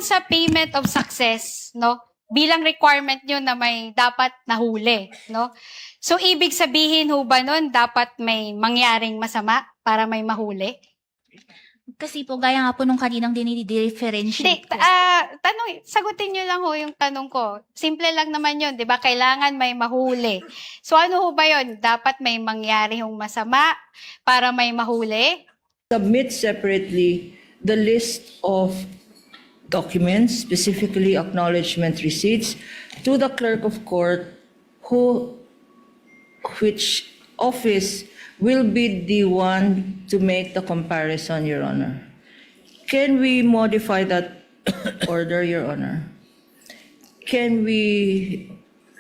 doon sa payment of success, no? Bilang requirement nyo na may dapat nahuli, no? So, ibig sabihin ho ba nun, dapat may mangyaring masama para may mahuli? Kasi po, gaya nga po nung kaninang Hindi, dinidifferentiate ko. sagutin nyo lang ho yung tanong ko. Simple lang naman yun, di ba? Kailangan may mahuli. So, ano ho ba yun? Dapat may mangyari hong masama para may mahuli? Submit separately the list of documents, specifically acknowledgement receipts, to the clerk of court, which office will be the one to make the comparison, Your Honor. Can we modify that order, Your Honor? Can we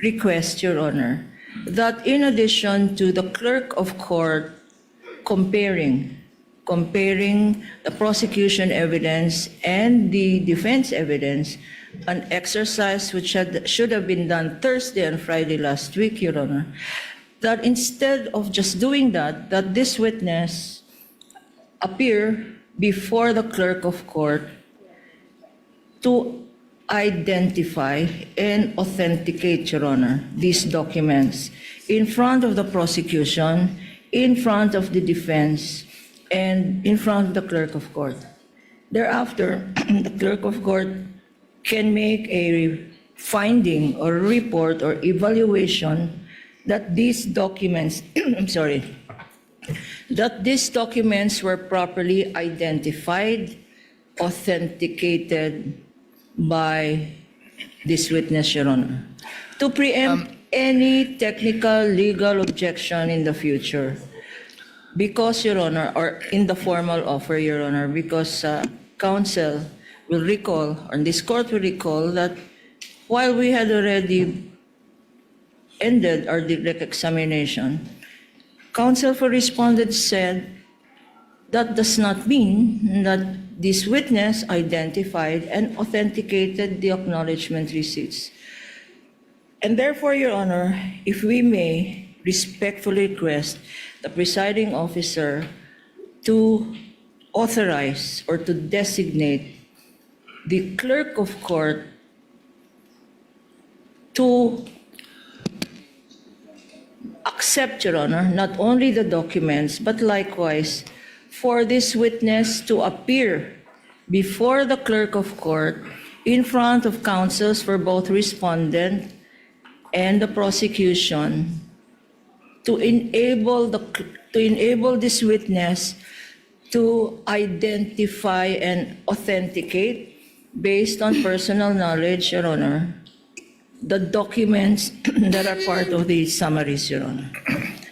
request, Your Honor, that in addition to the clerk of court comparing the prosecution evidence and the defense evidence, an exercise which should have been done Thursday and Friday last week, Your Honor, that instead of just doing that, that this witness appear before the clerk of court to identify and authenticate, Your Honor, these documents in front of the prosecution, in front of the defense, and in front of the clerk of court. Thereafter, the clerk of court can make a finding or report or evaluation that these documents, that these documents were properly identified, authenticated by this witness, Your Honor, to preempt any technical legal objection in the future. Because, Your Honor, or in the formal offer, Your Honor, because counsel will recall, or this court will recall, that while we had already ended our direct examination, counsel for respondent said that does not mean that this witness identified and authenticated the acknowledgement receipts. And therefore, Your Honor, if we may respectfully request the presiding officer to authorize or to designate the clerk of court to accept, Your Honor, not only the documents, but likewise for this witness to appear before the clerk of court in front of counsels for both respondent and the prosecution to enable this witness to identify and authenticate, based on personal knowledge, Your Honor, the documents that are part of the summaries, Your Honor.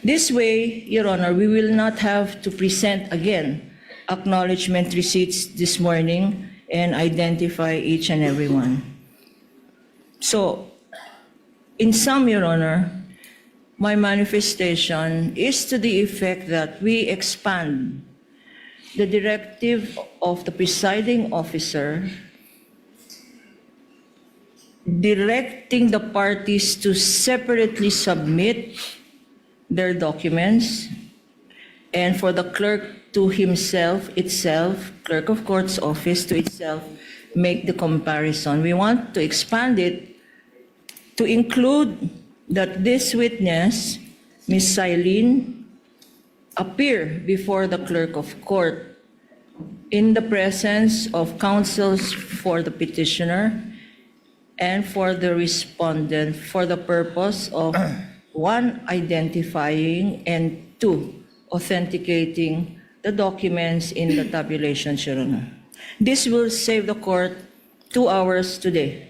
This way, Your Honor, we will not have to present again acknowledgement receipts this morning and identify each and every one. So, in sum, Your Honor, my manifestation is to the effect that we expand the directive of the presiding officer directing the parties to separately submit their documents, and for the clerk to itself, clerk of court's office to itself, make the comparison. We want to expand it to include that this witness, Ms. Silene, appear before the clerk of court in the presence of counsels for the petitioner and for the respondent for the purpose of one, identifying, and two, authenticating the documents in the tabulation, Your Honor. This will save the court 2 hours today.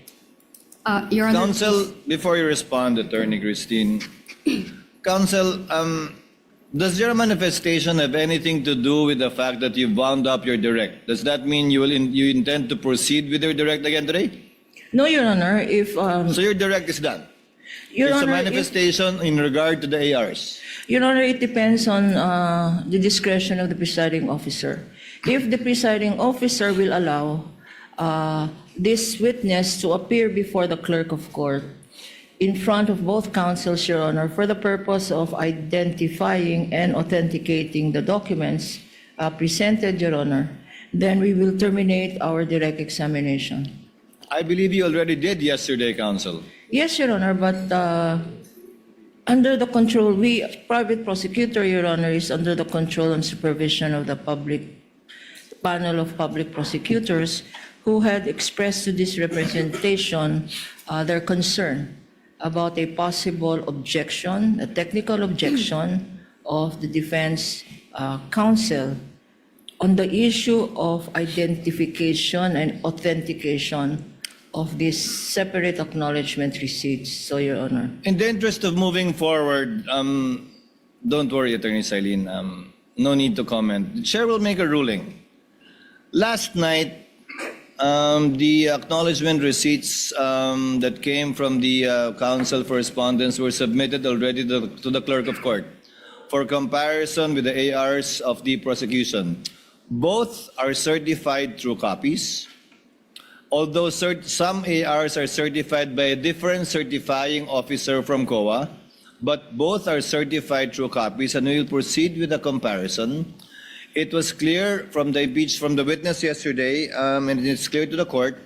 Your Honor, Counsel, before you respond, Attorney Christine, Counsel, does your manifestation have anything to do with the fact that you wound up your direct? Does that mean you intend to proceed with your direct again today? No, Your Honor, if So your direct is done. Your It's a Honor, manifestation in regard to the ARs. Your Honor, it depends on the discretion of the presiding officer. If the presiding officer will allow this witness to appear before the clerk of court in front of both counsels, Your Honor, for the purpose of identifying and authenticating the documents presented, Your Honor, then we will terminate our direct examination. I believe you already did yesterday, counsel. Yes, Your Honor, but under the control, private prosecutor, Your Honor, is under the control and supervision of the panel of public prosecutors who had expressed to this representation their concern about a possible objection, a technical objection of the defense counsel on the issue of identification and authentication of these separate acknowledgement receipts. So, Your Honor. In the interest of moving forward, don't worry, Attorney Silene. No need to comment. The chair will make a ruling. Last night, the acknowledgement receipts that came from the counsel for respondents were submitted already to the clerk of court for comparison with the ARs of the prosecution. Both are certified through copies, although some ARs are certified by a different certifying officer from COA, but both are certified through copies, and we will proceed with the comparison. It was clear from the witness yesterday, and it's clear to the court,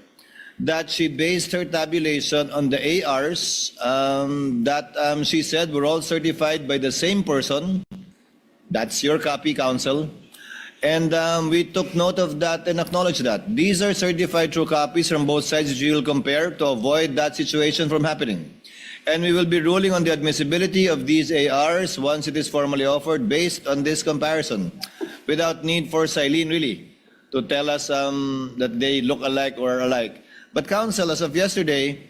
that she based her tabulation on the ARs that she said were all certified by the same person. That's your copy, counsel. And we took note of that and acknowledged that. These are certified through copies from both sides which we will compare to avoid that situation from happening. And we will be ruling on the admissibility of these ARs once it is formally offered based on this comparison, without need for Silene really to tell us that they look alike or alike. But counsel, as of yesterday,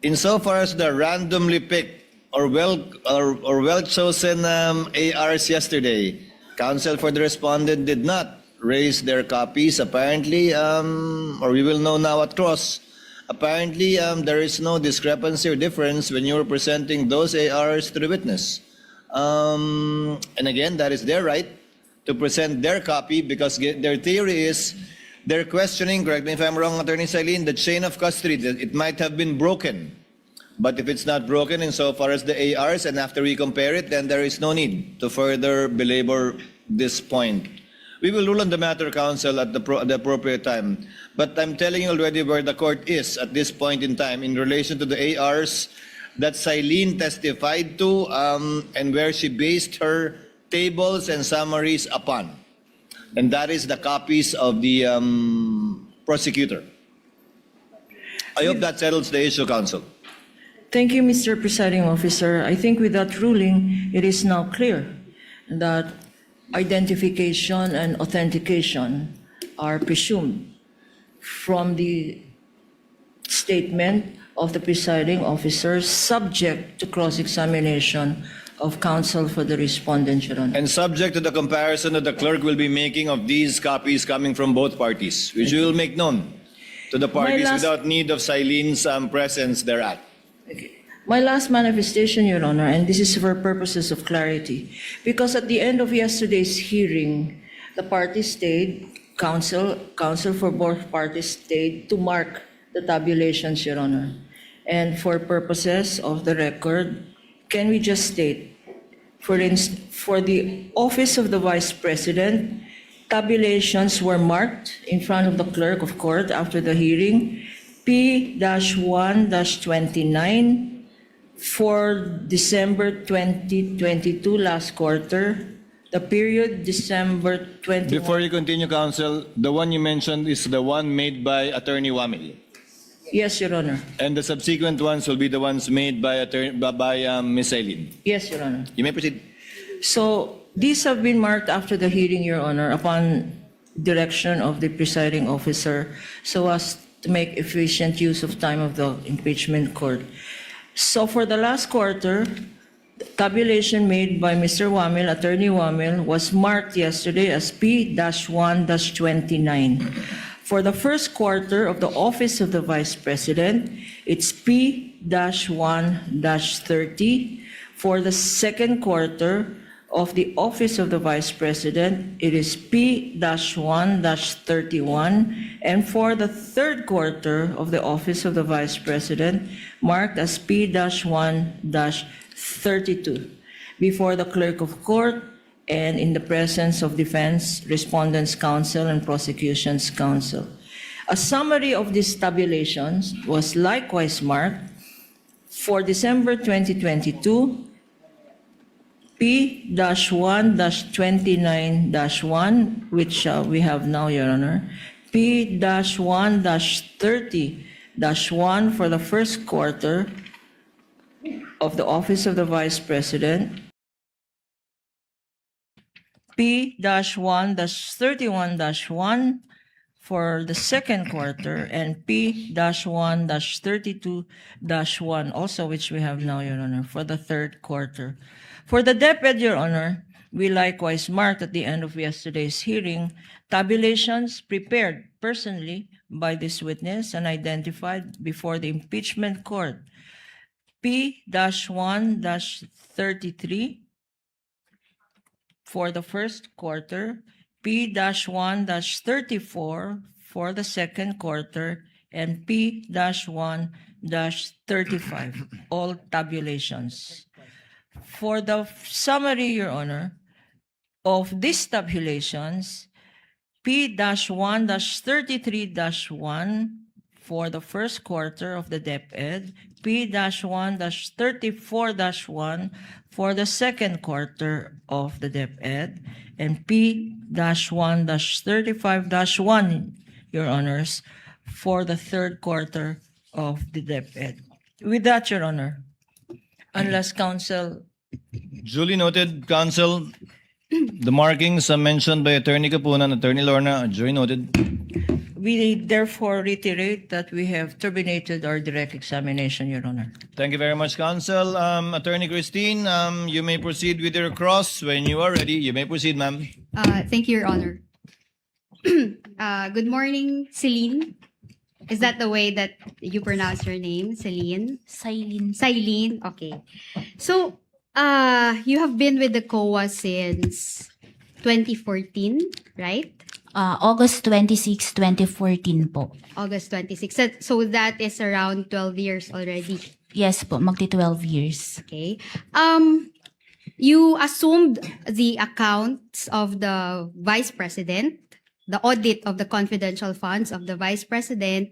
insofar as the randomly picked or well chosen ARs yesterday, counsel for the respondent did not raise their copies apparently, or we will know now at cross. Apparently, there is no discrepancy or difference when you are presenting those ARs to the witness. And again, that is their right to present their copy because their theory is they're questioning, correct me if I'm wrong, Attorney Silene, the chain of custody, that it might have been broken. But if it's not broken insofar as the ARs, and after we compare it, then there is no need to further belabor this point. We will rule on the matter, counsel, at the appropriate time. But I'm telling you already where the court is at this point in time in relation to the ARs that Silene testified to and where she based her tables and summaries upon. And that is the copies of the prosecutor. I hope that settles the issue, counsel. Thank you, Mr. Presiding Officer. I think with that ruling, it is now clear that identification and authentication are presumed from the statement of the presiding officer subject to cross-examination of counsel for the respondent, Your Honor. And subject to the comparison that the clerk will be making of these copies coming from both parties, which we will make known to the parties without need of Silene's presence thereat. My last manifestation, Your Honor, and this is for purposes of clarity, because at the end of yesterday's hearing, the parties stayed, counsel for both parties stayed to mark the tabulations, Your Honor. And for purposes of the record, can we just state, for the office of the Vice President, tabulations were marked in front of the clerk of court after the hearing, P-1-29 for December 2022 last quarter, the period December 21. Before you continue, counsel, the one you mentioned is the one made by Attorney Wamil. Yes, Your Honor. And the subsequent ones will be the ones made by Ms. Silene. Yes, Your Honor. You may proceed. So these have been marked after the hearing, Your Honor, upon direction of the presiding officer, so as to make efficient use of time of the impeachment court. So for the last quarter, the tabulation made by Mr. Wamil, Attorney Wamil, was marked yesterday as P-1-29. For the first quarter of the office of the Vice President, it's P-1-30. For the second quarter of the office of the Vice President, it is P-1-31. And for the third quarter of the office of the Vice President, marked as P-1-32. Before the clerk of court and in the presence of defense, respondents' counsel, and prosecution's counsel. A summary of these tabulations was likewise marked for December 2022, P-1-29-1, which we have now, Your Honor, P-1-30-1 for the first quarter of the Office of the Vice President, P-1-31-1 for the second quarter, and P-1-32-1, also which we have now, Your Honor, for the third quarter. For the DepEd, Your Honor, we likewise marked at the end of yesterday's hearing tabulations prepared personally by this witness and identified before the impeachment court. P-1-33 for the first quarter, P-1-34 for the second quarter, and P-1-35, all tabulations. For the summary, Your Honor, of these tabulations, P-1-33-1 for the first quarter of the DepEd, P-1-34-1 for the second quarter of the DepEd, and P-1-35-1, Your Honors, for the third quarter of the DepEd. With that, Your Honor, unless counsel, Duly noted, counsel. The markings mentioned by Attorney Capuna and Attorney Lorna, duly noted. we therefore reiterate that we have terminated our direct examination, Your Honor. Thank you very much, counsel. Attorney Christine, you may proceed with your cross when you are ready. You may proceed, ma'am. Thank you, Your Honor. Good morning, Celine. Is that the way that you pronounce your name, Celine? Silene. Celine, okay. So, you have been with the COA since 2014, right? August 26, 2014 po. August 26. So that is around 12 years already. Yes po, magti 12 years. Okay. You assumed the accounts of the Vice President, the audit of the confidential funds of the Vice President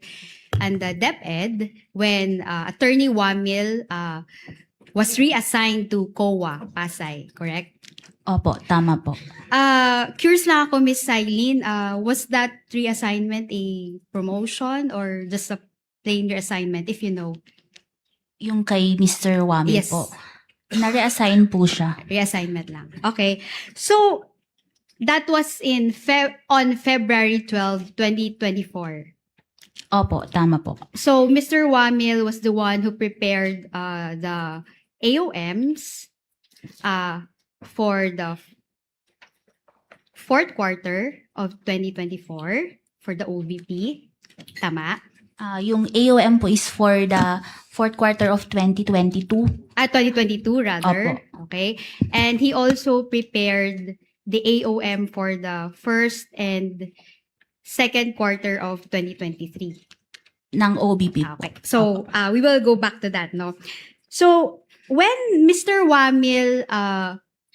and the DepEd when Attorney Wamil was reassigned to COA, Pasay, correct? Opo, tama po. Curious lang ako, Miss Silene, was that reassignment a promotion or just a plain reassignment, if you know? Yung kay Mr. Wami Yes. po. Na-reassign po siya. Reassignment lang. Okay. So, that was on February 12, 2024. Opo, tama po. So, Mr. Wamil was the one who prepared the AOMs for the fourth quarter of 2024 for the OVP. Tama? Yung AOM po is for the fourth quarter of 2022. 2022 rather. Opo. Okay. And he also prepared the AOM for the first and second quarter of 2023. Ng OBP po. Okay. So, we will go back to that, no? So, when Mr. Wamil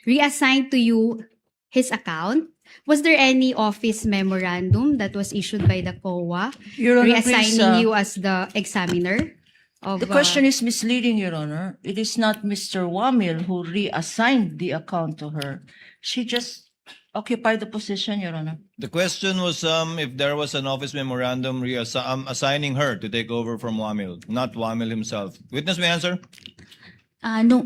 reassigned to you his account, was there any office memorandum that was issued by the COA Your Honor, reassigning please, you as the examiner? Of, the question is misleading, Your Honor. It is not Mr. Wamil who reassigned the account to her. She just occupied the position, Your Honor. The question was if there was an office memorandum assigning her to take over from Wamil, not Wamil himself. Witness may answer.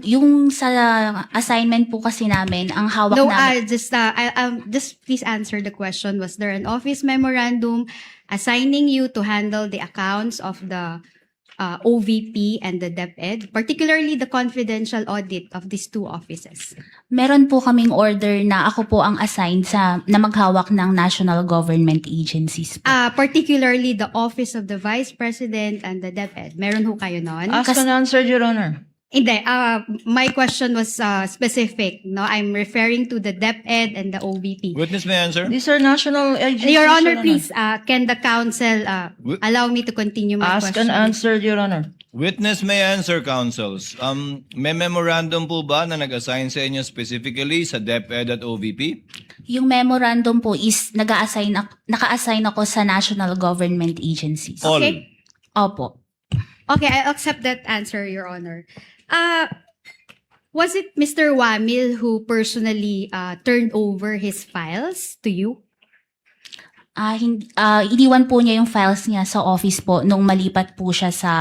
Yung sa assignment po kasi namin, ang hawak No, namin. just please answer the question. Was there an office memorandum assigning you to handle the accounts of the OVP and the DepEd, particularly the confidential audit of these two offices? Meron po kaming order na ako po ang assigned na maghawak ng national government agencies po. Particularly the office of the Vice President and the DepEd. Meron ho kayo nun? Asked and answered, Your Honor. Hindi. My question was specific. No, I'm referring to the DepEd and the OVP. Witness may answer. These are national agencies, Your Honor, please, can the counsel allow me to continue my Asked question? and answered, Your Honor. Witness may answer, counsels. May memorandum po ba na nag-assign sa inyo specifically sa DepEd at OVP? Yung memorandum po is naka-assign ako sa national government agencies. All. Okay. Opo. Okay, I accept that answer, Your Honor. Was it Mr. Wamil who personally turned over his files to you? Iniwan po niya yung files niya sa office po nung malipat po siya sa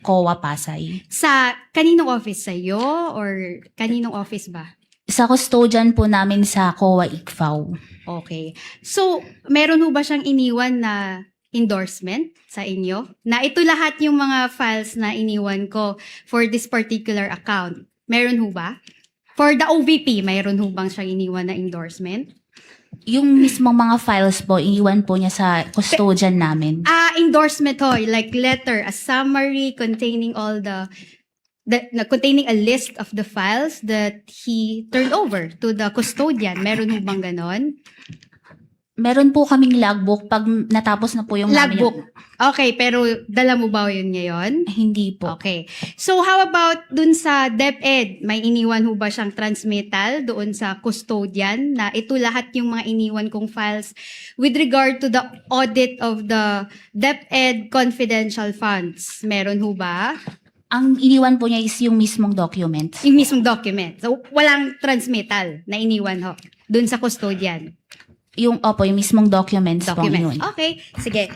COA Pasay. Sa kaninong office? Sa iyo or kaninong office ba? Sa custodian po namin sa COA ICFAO. Okay. So, meron ho ba siyang iniwan na endorsement sa inyo? Na ito lahat yung mga files na iniwan ko for this particular account. Meron ho ba? For the OVP, meron ho bang siyang iniwan na endorsement? Yung mismong mga files po, iniwan po niya sa custodian namin. Endorsement ho, like letter, a summary containing all containing a list of the files that he turned over to the custodian. Meron ho bang ganon? Meron po kaming logbook pag natapos na po yung namin Logbook. Okay, pero dala mo ba yun ngayon? Hindi po. Okay. So how about dun sa DepEd? May iniwan ho ba siyang transmittal doon sa custodian na ito lahat yung mga iniwan kong files with regard to the audit of the DepEd confidential funds? Meron ho ba? Ang iniwan po niya is yung mismong documents. Yung mismong document. So walang transmittal na iniwan ho dun sa custodian. Yung mismong documents po yun. Okay, sige.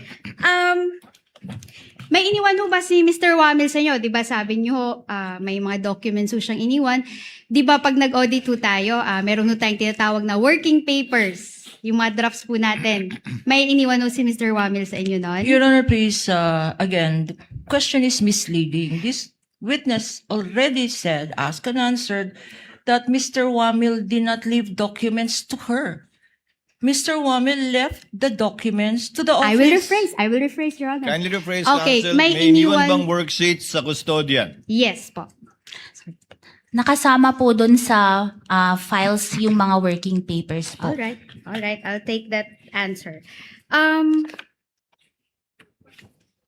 May iniwan ho ba si Mr. Wamil sa inyo? 'Di ba sabi niyo may mga documents ho siyang iniwan. 'Di ba pag nag-audit ho tayo, meron ho tayong tinatawag na working papers. Yung mga drafts po natin. May iniwan ho si Mr. Wamil sa inyo noon? Your Honor, please, again, the question is misleading. This witness already said, asked and answered, that Mr. Wamil did not leave documents to her. Mr. Wamil left the documents to the office. I will rephrase, Your Honor. Kindly rephrase, Okay, counsel. may May iniwan iniwan- bang worksheets sa custodian? Yes po. Nakasama po dun sa files yung mga working papers po. All right. I'll take that answer.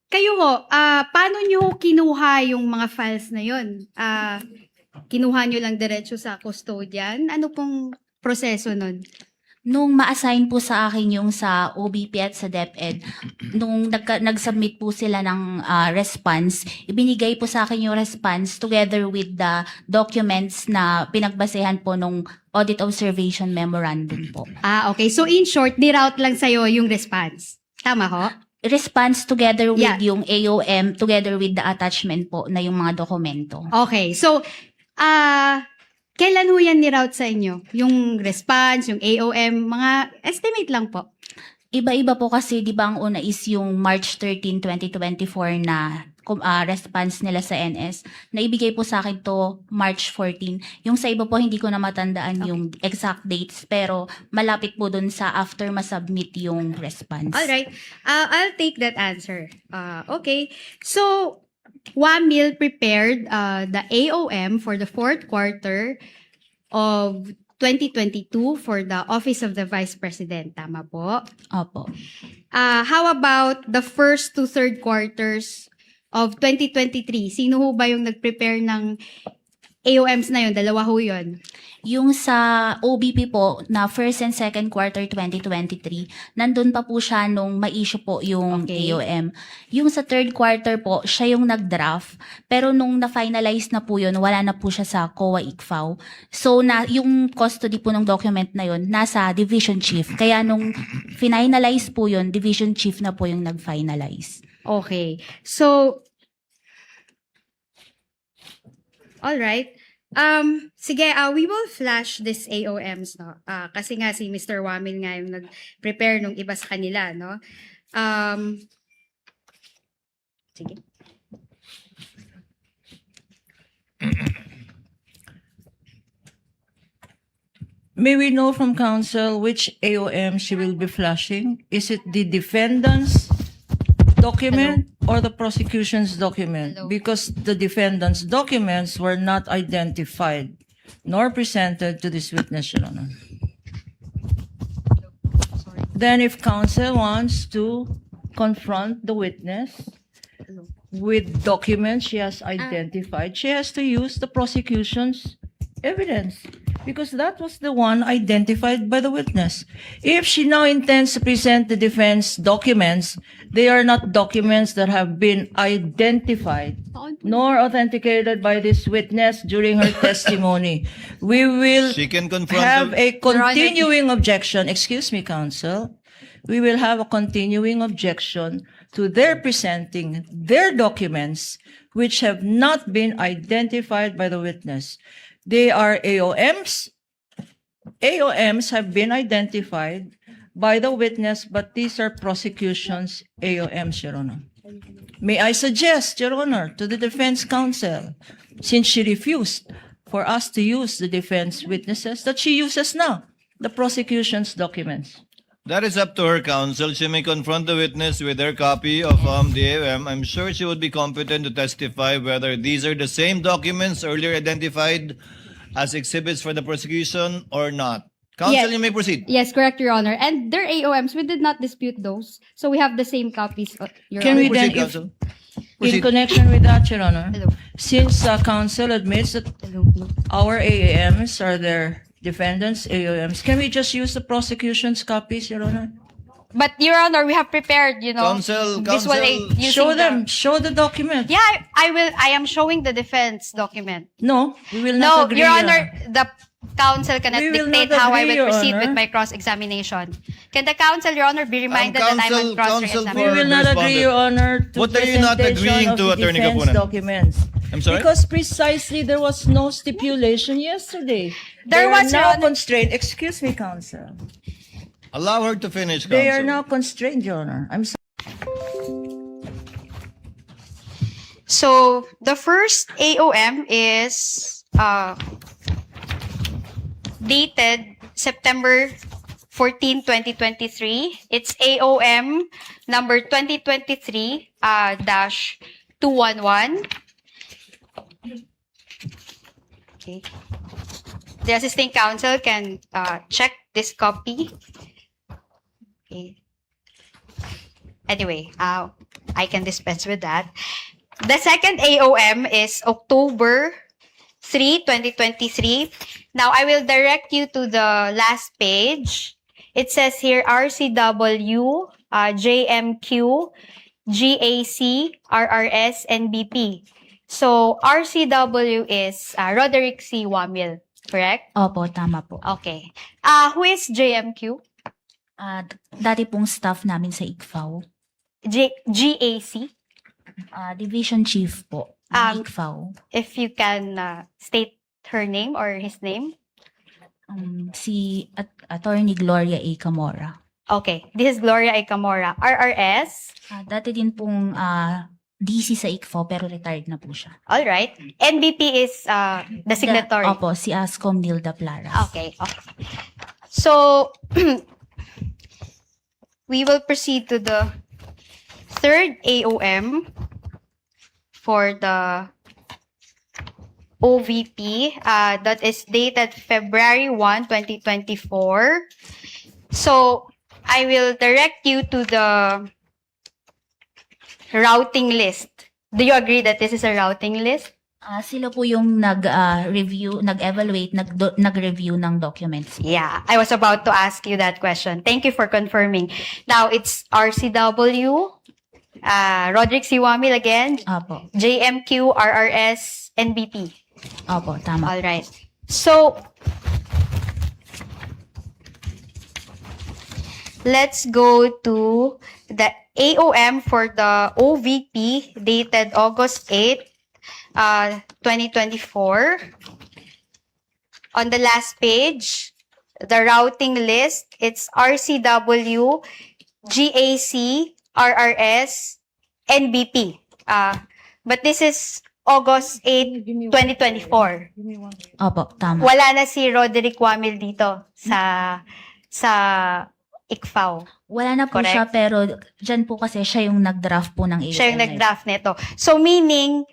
Kayo ho, paano nyo kinuha yung mga files na yun? Kinuha nyo lang diretso sa custodian? Ano pong proseso nun? Nung ma-assign po sa akin yung sa OBP at sa DepEd, nung nag-submit po sila ng response, ibinigay po sa akin yung response together with the documents na pinagbasehan po nung audit observation memorandum po. Okay. So in short, niroute lang sa'yo yung response. Tama ho? Response together with Yeah. yung AOM, together with the attachment po na yung mga dokumento. Okay. So, kailan ho yan niroute sa inyo? Yung response, yung AOM, mga estimate lang po. Iba-iba po kasi, di ba ang una is yung March 13, 2024 na response nila sa NS. Naibigay po sa akin to March 14. Yung sa iba po, hindi ko na matandaan yung exact dates, pero malapit po dun sa after masubmit yung response. Alright. I'll take that answer. Okay. So, Wamil prepared the AOM for the fourth quarter of 2022 for the Office of the Vice President. Tama po. Opo. How about the first to third quarters of 2023? Sino ho ba yung nag-prepare ng AOMs na yun? Dalawa ho yun. Yung sa OBP po, na first and second quarter 2023, nandun pa po siya nung ma-issue po yung Okay. AOM. Yung sa third quarter po, siya yung nag-draft. Pero nung na-finalize na po yun, wala na po siya sa COA ICFAO. So, yung custody po ng document na yun, nasa division chief. Kaya nung finalize po yun, division chief na po yung nag-finalize. Okay. So, alright. Sige, we will flash this AOMs, no? Kasi nga si Mr. Wamil nga yung nag-prepare nung iba sa kanila, no? Sige. May we know from counsel which AOM she will be flashing? Is it the defendant's document or the prosecution's document? Hello. Because the defendant's documents were not identified nor presented to this witness, Your Honor. Then if counsel wants to confront the witness, with documents she has identified, she has to use the prosecution's evidence because that was the one identified by the witness. If she now intends to present the defense documents, they are not documents that have been identified nor authenticated by this witness during her testimony. We will She can confront have the- a continuing objection. Excuse me, counsel. We will have a continuing objection to their presenting their documents which have not been identified by the witness. They are AOMs. AOMs have been identified by the witness, but these are prosecution's AOMs, Your Honor. May I suggest, Your Honor, to the defense counsel, since she refused for us to use the defense witnesses, that she uses now the prosecution's documents. That is up to her, counsel. She may confront the witness with her copy of the AOM. I'm sure she would be competent to testify whether these are the same documents earlier identified as exhibits for the prosecution or not. Counsel, Yes. you may proceed. Yes, correct, Your Honor. And their AOMs, we did not dispute those. So we have the same copies, Your Can Honor. we Proceed, then, if, counsel. in Proceed. connection with that, Your Honor, Hello. since counsel admits that Hello. our AAMs are their defendants' AOMs, can we just use the prosecution's copies, Your Honor? But Your Honor, we have prepared, Counsel, visual counsel, aid using Show the- them, show the document. Yeah, I will. I am showing the defense document. No, we will No, not agree. Your Honor, the counsel cannot We will dictate not how I agree, will Your proceed Honor. with my cross-examination. Can the counsel, Your Honor, be reminded that I'm counsel- on counsel We cross-examination? will not agree, Your Honor, to What are you not presentation agreeing of to, the Attorney defense Kapunan? documents. I'm sorry? Because precisely there was no stipulation yesterday. There They are was, Your now Honor. constrained. Excuse me, counsel. Allow her to finish, counsel. They are now constrained, Your Honor. I'm sorry. So the first AOM is dated September 14, 2023. It's AOM number 2023-211. Okay. The assisting counsel can check this copy. Okay. Anyway, I can dispense with that. The second AOM is October 3, 2023. Now, I will direct you to the last page. It says here RCW, JMQ, GAC, RRS, NBP. So, RCW is Roderick C. Wamil, correct? Opo, tama po. Okay. Who is JMQ? Dati pong staff namin sa ICFAO. GAC? Division Chief po. Um, ICFAO. If you can state her name or his name. Si Attorney Gloria A. Camora. Okay. This is Gloria A. Camora. RRS. Dati din pong DC sa ICFAO pero retired na po siya. All right. NBP is the signatory. Opo, si Ascom Nilda Plaras. Okay. So, we will proceed to the third AOM for the OVP that is dated February 1, 2024. So, I will direct you to the routing list. Do you agree that this is a routing list? Sila po yung nag-review, nag-evaluate, nag-review ng documents. Yeah, I was about to ask you that question. Thank you for confirming. Now, it's RCW, Roderick C. Wamil again, Opo. JMQ, RRS, NBP. Opo, tama. All right. So, let's go to the AOM for the OVP dated August 8, 2024. On the last page, the routing list, it's RCW, GAC, RRS, NBP. But this is August 8, 2024. Opo, tama. Wala na si Roderick Wamil dito sa ICFAO. Wala na po Correct. siya pero dyan po kasi siya yung nag-draft po ng AOM. Siya yung nag-draft nito. So meaning,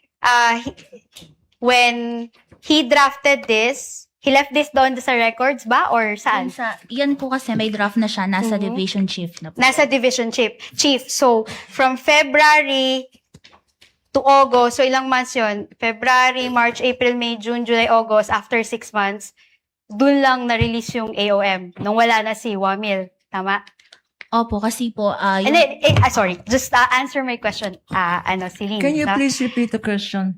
when he drafted this, he left this doon sa records ba or saan? Yan po kasi may draft na siya, nasa Mhm. division chief na po. Nasa division chief. So from February to August. So, ilang months yun? February, March, April, May, June, July, August. After 6 months, dun lang na-release yung AOM nung wala na si Wamil. Tama? Opo, kasi po, And then, sorry, just answer my question, Celine. Can you ha? please repeat the question?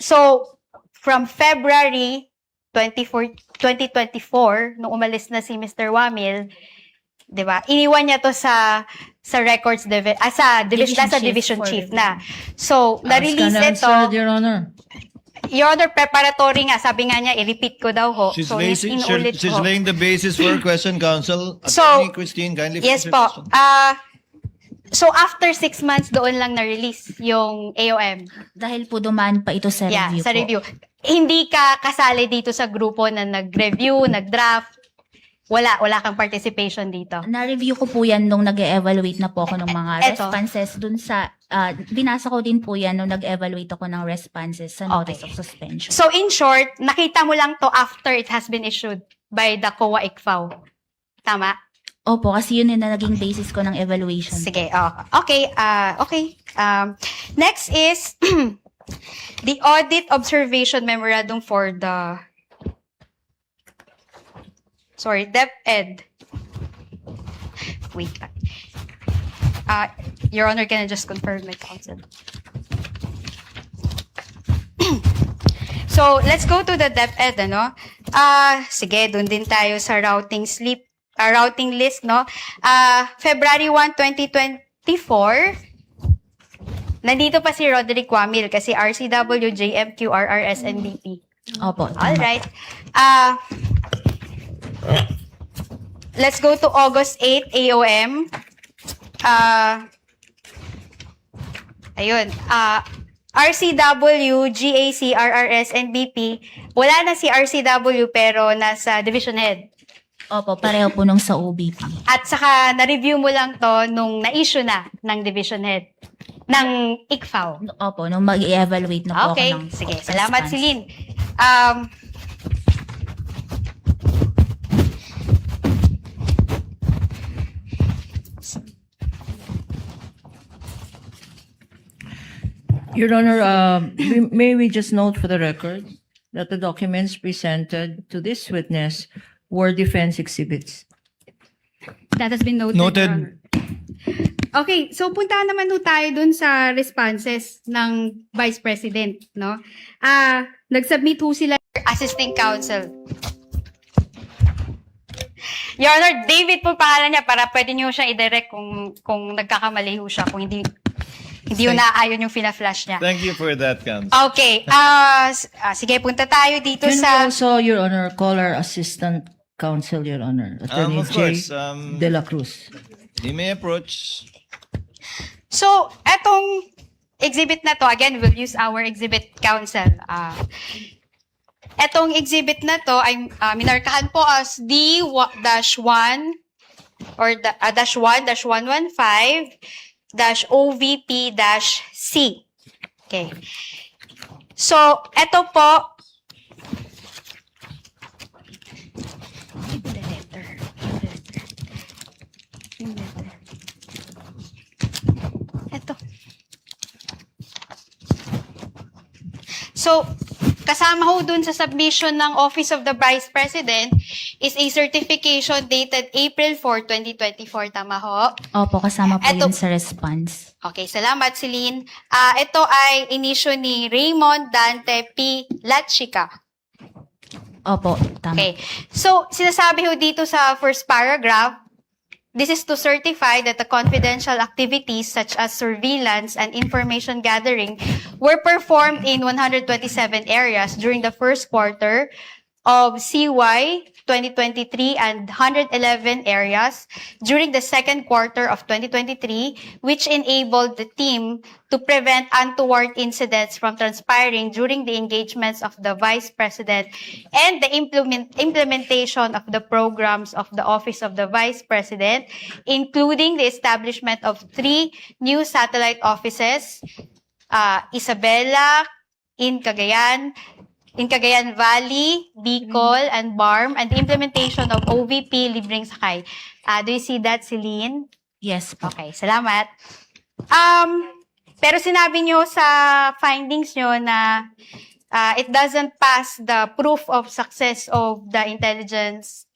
So, from February 2024, nung umalis na si Mr. Wamil, 'di ba? Iniwan niya to sa records sa division chief na. So, na-release Ask ito. and answer, Your Honor. Your Honor, preparatory nga, sabi nga niya, i-repeat ko daw ho. She's, So, raising, inulit she's ko. laying the basis for her question, counsel. So, Attorney Christine, kindly Yes finish your po. question. So, after 6 months, doon lang na-release yung AOM. dahil po dumaan pa ito sa Yeah, review sa po. review. Hindi ka kasali dito sa grupo na nag-review, nag-draft. Wala kang participation dito. Na-review ko po yan nung nag-evaluate na po ako ng mga Eto. responses dun sa, binasa ko din po yan nung nag-evaluate ako ng responses sa notice Okay. of suspension. So, in short, nakita mo lang to after it has been issued by the COA ICFAO. Tama? Opo, kasi yun yung na naging basis ko ng evaluation. Sige. Okay. Okay. Next is the audit observation memorandum for the DepEd. Wait lang. Your Honor, can I just confirm my counsel? So, let's go to the DepEd, ano? Sige, dun din tayo sa routing list, no? February 1, 2024, nandito pa si Roderick Wamil kasi RCW, JMQ, RRS, NDP. Opo, tama. Alright. Let's go to August 8, AOM. Ayun. RCW, GAC, RRS, NBP. Wala na si RCW pero nasa division head. Opo, pareho po nung sa OBP. At saka na-review mo lang to nung na-issue na ng division head ng ICFAO. Opo, nung mag-evaluate na po Okay, ako ng sige. Salamat, response. Celine. Your Honor, may we just note for the record that the documents presented to this witness were defense exhibits. That has been noted. Noted. Your Honor. Okay, so punta naman ho tayo dun sa responses ng Vice President, no? Nag-submit ho sila. Assisting counsel. Your Honor, David po pangalan niya para pwede niyo siya i-direct kung nagkakamali ho siya, kung hindi yung naaayon yung fina-flash niya. Thank you for that, counsel. Okay, sige, punta tayo dito Can we sa... also, Your Honor, call our assistant counsel, Your Honor, Attorney Of J. course, De La Cruz. He may approach. So, etong exhibit na to, again, we'll use our exhibit counsel. Etong exhibit na to ay minarkahan po as D-1 or -1-115-OVP-C. Okay. So, eto po, Eto. So, kasama ho dun sa submission ng Office of the Vice President is a certification dated April 4, 2024. Tama ho? Opo, kasama po Eto- yun sa response. Okay, salamat, Celine. Ito ay inisyo ni Raymond Dante P. Lachica. Opo, tama. Okay. So, sinasabi ho dito sa first paragraph, this is to certify that the confidential activities such as surveillance and information gathering were performed in 127 areas during the first quarter of CY 2023 and 111 areas during the second quarter of 2023, which enabled the team to prevent untoward incidents from transpiring during the engagements of the Vice President and the implementation of the programs of the Office of the Vice President, including the establishment of 3 new satellite offices, Isabela, in Cagayan Valley, Bicol, and BARM, and the implementation of OVP Libreng Sakay. Do you see that, Celine? Yes po. Okay, salamat. Pero sinabi nyo sa findings nyo na it doesn't pass the proof of success of the intelligence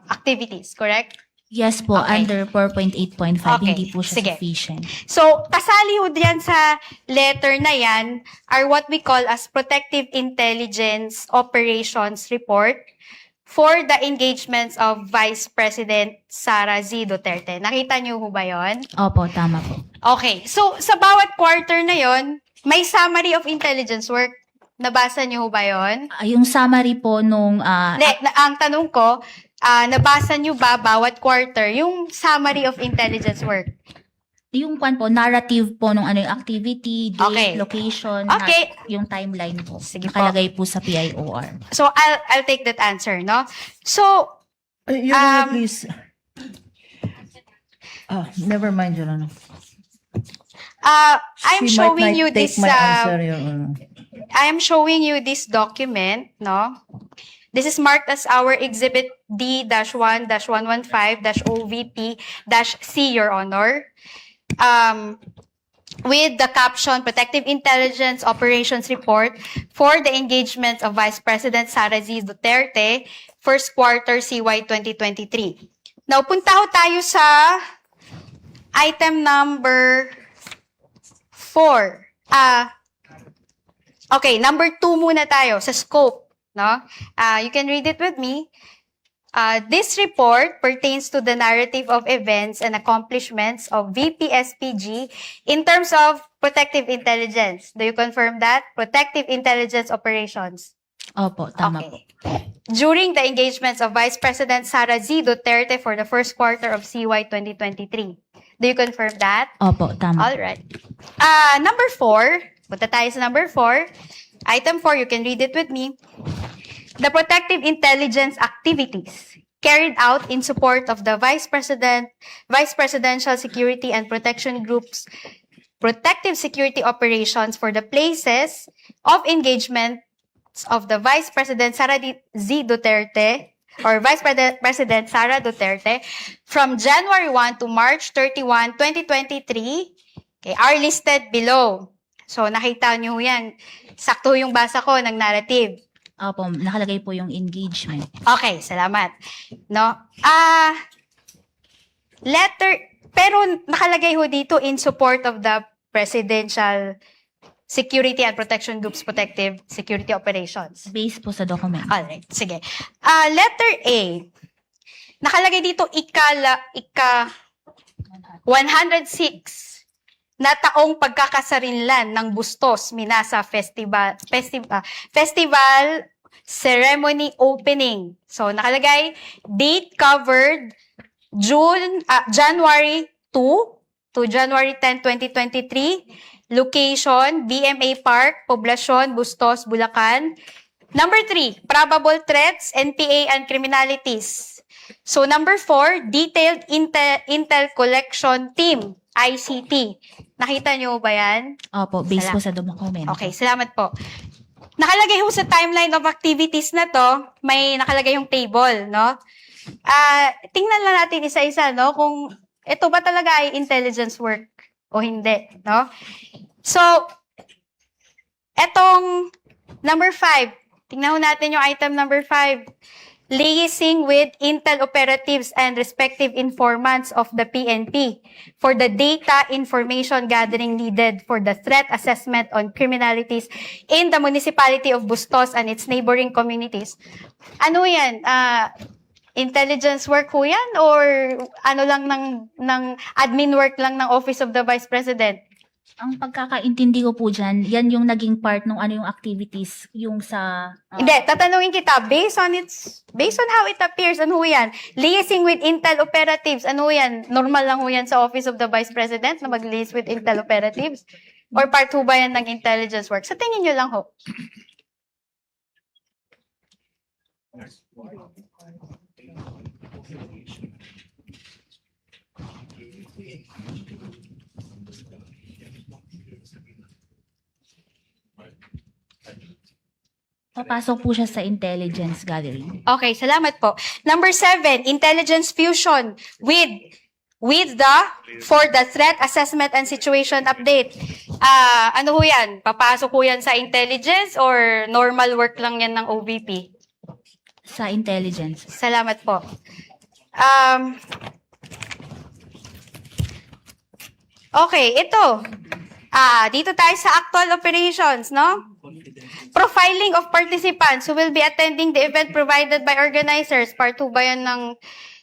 activities, correct? Yes po, Okay. under 4.8.5, Okay, hindi po siya sige. sufficient. So, kasali ho diyan sa letter na yan are what we call as Protective Intelligence Operations Report for the engagements of Vice President Sara Z. Duterte. Nakita niyo ho ba yon? Opo, tama po. Okay. So, sa bawat quarter na yon, may summary of intelligence work. Nabasa niyo ho ba yon? Yung summary po nung Ang tanong ko, nabasa niyo ba bawat quarter yung summary of intelligence work? yung kwan po, narrative po nung ano yung activity, date, Okay. location, Okay. yung timeline po. Sige po. Nakalagay po sa PIOR. So, I'll take that answer, no? So, Your Honor, please. Never mind, Your Honor. I'm She might showing not you take this my answer, Your Honor. I am showing you this document, no? This is marked as our Exhibit D-1-115-OVP-C, Your Honor. With the caption Protective Intelligence Operations Report for the engagement of Vice President Sara Z. Duterte, first quarter CY 2023. Now, punta ho tayo sa item number 4. Okay, number 2 muna tayo sa scope, no? You can read it with me. This report pertains to the narrative of events and accomplishments of VPSPG in terms of protective intelligence. Do you confirm that? Protective intelligence operations. Opo, tama po. Okay. During the engagements of Vice President Sara Z. Duterte for the first quarter of CY 2023. Do you confirm that? Opo, tama. All right. Number 4. Punta tayo sa number 4. Item 4, you can read it with me. The protective intelligence activities carried out in support of the Vice Presidential Security and Protection Group's protective security operations for the places of engagement of the Vice President Sara Z. Duterte or Vice President Sara Duterte from January 1 to March 31, 2023 are listed below. So, nakita nyo yan. Sakto yung basa ko ng narrative. Opo, nakalagay po yung engagement. Okay, salamat. No? Pero nakalagay ho dito in support of the Presidential Security and Protection Group's protective security operations. Based po sa document. Alright, sige. Letter A. Nakalagay dito ika 106 na taong pagkakasarinlan ng Bustos Minasa Festival ceremony opening. So nakalagay date covered January 2 to January 10, 2023. Location BMA Park, Poblacion, Bustos, Bulacan. Number 3, probable threats, NPA and criminalities. So number 4, detailed intel collection team, ICT. Nakita niyo ba yan? Opo, based po sa document. Okay, salamat po. Nakalagay ho sa timeline of activities na to, may nakalagay yung table, no? Tingnan lang natin isa-isa, no? Kung ito ba talaga ay intelligence work o hindi, no? So, etong number 5, tingnan ho natin yung item number 5. Liaising with intel operatives and respective informants of the PNP for the data information gathering needed for the threat assessment on criminalities in the municipality of Bustos and its neighboring communities. Ano yan? Intelligence work ho yan? Or ano lang ng admin work lang ng Office of the Vice President? Ang pagkakaintindi ko po dyan, yan yung naging part ng ano yung activities, yung sa... Hindi, tatanungin kita, based on how it appears, ano yan? Liaising with intel operatives, ano yan? Normal lang ho yan sa Office of the Vice President na mag-liaise with intel operatives? Or part ho ba yan ng intelligence work? Sa tingin nyo lang ho. Papasok po siya sa intelligence gathering. Okay, salamat po. Number 7, intelligence fusion with for the threat assessment and situation update. Ano ho yan? Papasok ho yan sa intelligence or normal work lang yan ng OVP? Sa intelligence. Salamat po. Okay, ito. Dito tayo sa actual operations, no? Profiling of participants who will be attending the event provided by organizers. Part 2 ba yan ng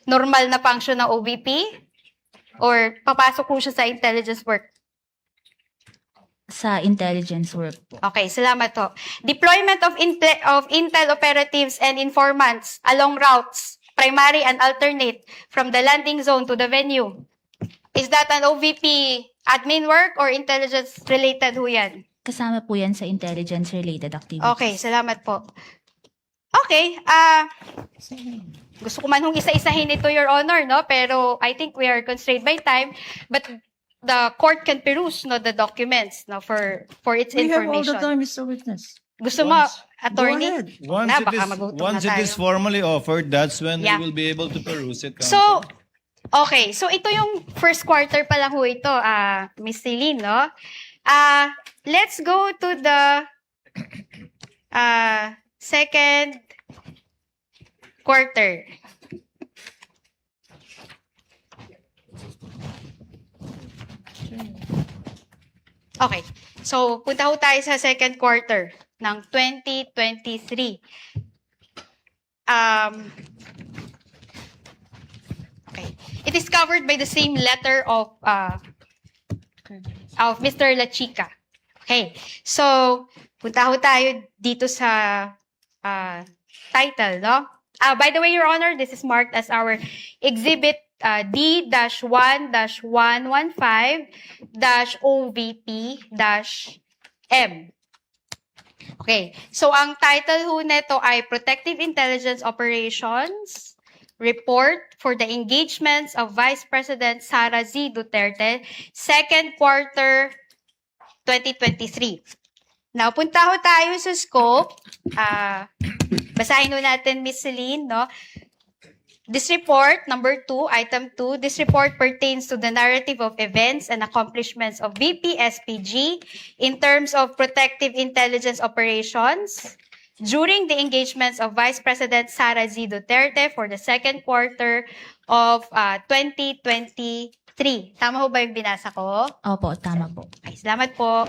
normal na function ng OVP? Or papasok ko siya sa intelligence work? Sa intelligence work po. Okay, salamat po. Deployment of intel operatives and informants along routes, primary and alternate, from the landing zone to the venue. Is that an OVP admin work or intelligence-related ho yan? Kasama po yan sa intelligence-related activities. Okay, salamat po. Okay, gusto ko man hong isa-isahin ito, Your Honor, no? Pero I think we are constrained by time. But the court can peruse, no, the documents, no, for its We have all information. the time, Mr. Witness. Gusto mo, attorney? Go ahead. Once, baka magutom na once it is tayo. formally offered, that's when Yeah. we will be able to peruse it. So, okay. So, ito yung first quarter pa lang ho ito, Miss Celine, no? Let's go to the second quarter. Okay. So, punta ho tayo sa second quarter ng 2023. Okay. It is covered by the same letter of Mr. La Chica. Okay. So, punta ho tayo dito sa title, no? By the way, Your Honor, this is marked as our Exhibit D-1-115-OVP-M. Okay. So, ang title ho nito ay Protective Intelligence Operations Report for the Engagements of Vice President Sara Z. Duterte, second quarter 2023. Now, punta ho tayo sa scope. Basahin ho natin, Miss Celine, no? This report, number 2, item 2, this report pertains to the narrative of events and accomplishments of VP-SPG in terms of protective intelligence operations during the engagements of Vice President Sara Z. Duterte for the second quarter of 2023. Tama ho ba yung binasa ko? Opo, tama po. Okay, salamat po.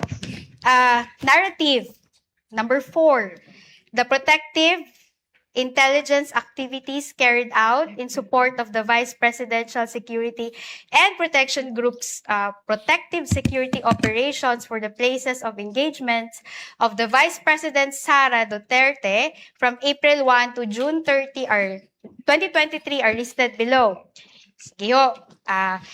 Narrative, number 4, the protective intelligence activities carried out in support of the Vice Presidential Security and Protection Group's protective security operations for the places of engagements of the Vice President Sara Duterte from April 1 to June 30 2023 are listed below. Sige ho.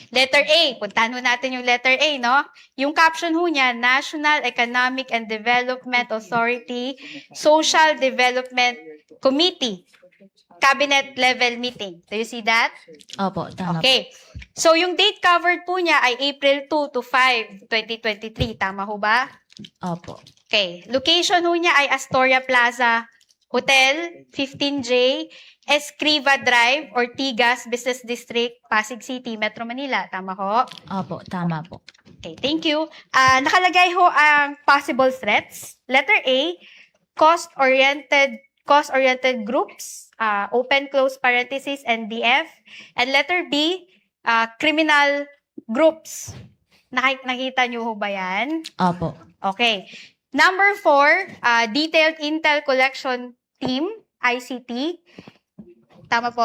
Letter A. Puntahan ho natin yung letter A, no? Yung caption ho niya, National Economic and Development Authority Social Development Committee. Cabinet level meeting. Do you see that? Opo, tama po. Okay. So, yung date covered po niya ay April 2 to 5, 2023. Tama ho ba? Opo. Okay. Location ho niya ay Astoria Plaza Hotel, 15J, Escriva Drive, Ortigas Business District, Pasig City, Metro Manila. Tama ho? Opo, tama po. Okay, thank you. Nakalagay ho ang possible threats. Letter A, cost-oriented groups, open close parenthesis, NDF. And letter B, criminal groups. Nakita niyo ho ba yan? Opo. Okay. Number 4, detailed intel collection team, ICT. Tama po?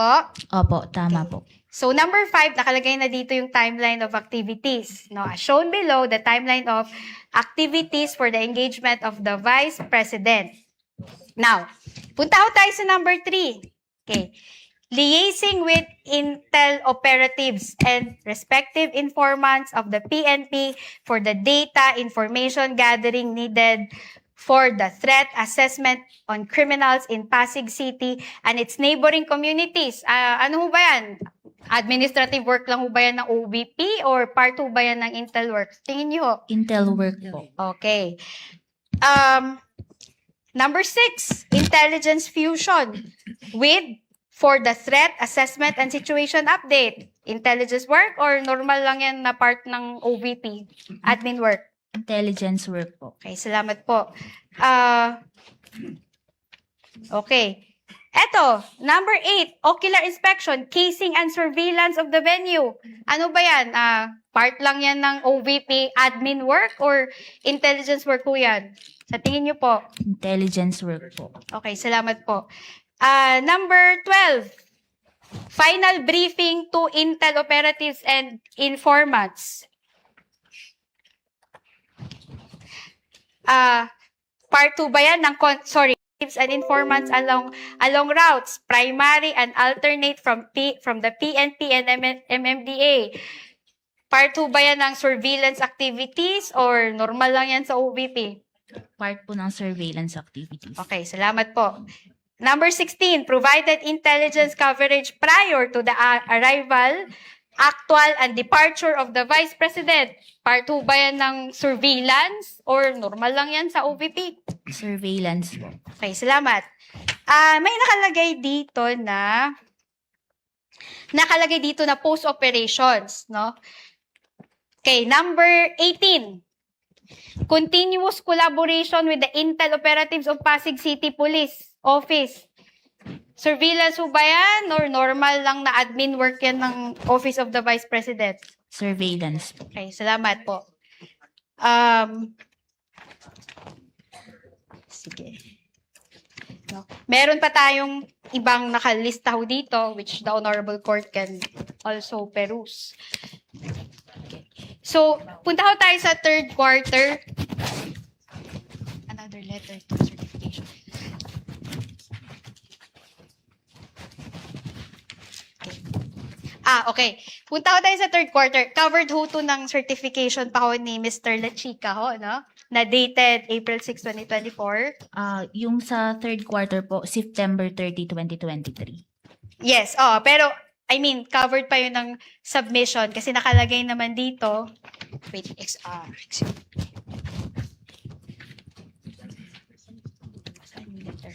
Opo, tama po. So, number 5, nakalagay na dito yung timeline of activities. No, as shown below, the timeline of activities for the engagement of the Vice President. Now, punta ho tayo sa number 3. Okay. Liaising with intel operatives and respective informants of the PNP for the data information gathering needed for the threat assessment on criminals in Pasig City and its neighboring communities. Ano ho ba yan? Administrative work lang ho ba yan ng OVP or part ho ba yan ng intel work? Tingin niyo ho. Intel work po. Okay. Number 6, intelligence fusion for the threat assessment and situation update. Intelligence work or normal lang yan na part ng OVP? Admin work? Intelligence work po. Okay, salamat po. Okay. Eto, number 8, ocular inspection, casing and surveillance of the venue. Ano ba yan? Part lang yan ng OVP admin work or intelligence work po yan? Sa tingin niyo po? Intelligence work po. Okay, salamat po. Number 12, final briefing to Intel operatives and informants. Part 2 ba yan ng and informants along routes, primary and alternate from the PNP and MMDA. Part 2 ba yan ng surveillance activities or normal lang yan sa OVP? Part po ng surveillance activities. Okay, salamat po. Number 16, provided intelligence coverage prior to the arrival, actual, and departure of the Vice President. Part 2 ba yan ng surveillance or normal lang yan sa OVP? Surveillance po. Okay, salamat. May nakalagay dito na post operations, no? Okay, number 18. Continuous collaboration with the Intel operatives of Pasig City Police Office. Surveillance ba yan or normal lang na admin work yan ng Office of the Vice President? Surveillance po. Okay, salamat po. Sige. No. Meron pa tayong ibang nakalista ho dito which the Honorable Court can also peruse. Okay. So, punta ho tayo sa third quarter. Another letter to certification. Okay. Punta ko tayo sa third quarter. Covered ho to ng certification pa ho ni Mr. Lachica ho, no? Na dated April 6, 2024. Yung sa third quarter po, September 30, 2023. Yes, pero I mean, covered pa yun ng submission kasi nakalagay naman dito. Wait, excuse me. Saan yung letter?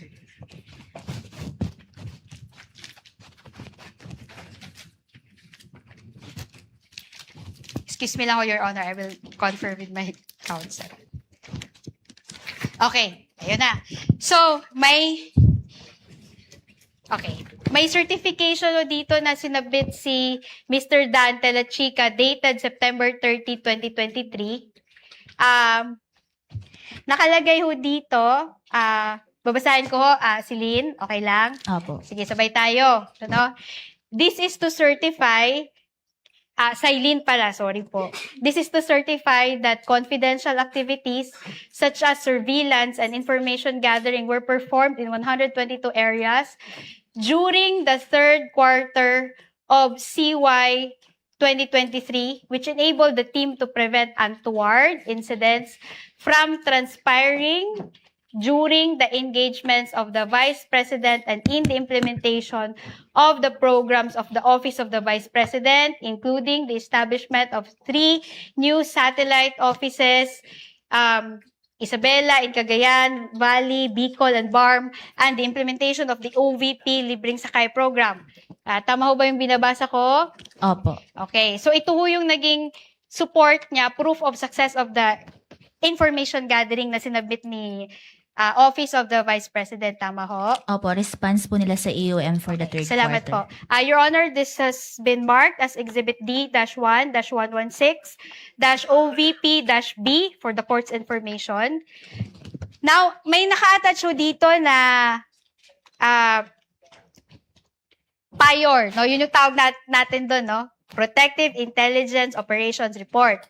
Excuse me lang, Your Honor. I will confirm with my counsel. Okay, ayun na. So, may certification dito na sinabit si Mr. Dante Lachica dated September 30, 2023. Nakalagay ho dito, babasahin ko ho, si Lynn, okay lang? Opo. Sige, sabay tayo. Ano? This is to certify, Silene pala, sorry po. This is to certify that confidential activities such as surveillance and information gathering were performed in 122 areas during the third quarter of CY 2023, which enabled the team to prevent untoward incidents from transpiring during the engagements of the Vice President and in the implementation of the programs of the Office of the Vice President, including the establishment of 3 new satellite offices, Isabela in Cagayan, Valley, Bicol, and Barm, and the implementation of the OVP Libreng Sakay Program. Tama ho ba yung binabasa ko? Opo. Okay, so ito ho yung naging support niya, proof of success of the information gathering na sinabit ni Office of the Vice President. Tama ho? Opo, response po nila sa AOM for the third Salamat quarter. po. Your Honor, this has been marked as Exhibit D-1-116-OVP-B for the court's information. Now, may naka-attach ho dito na PIOR, no? Yun yung tawag natin doon, no? Protective Intelligence Operations Report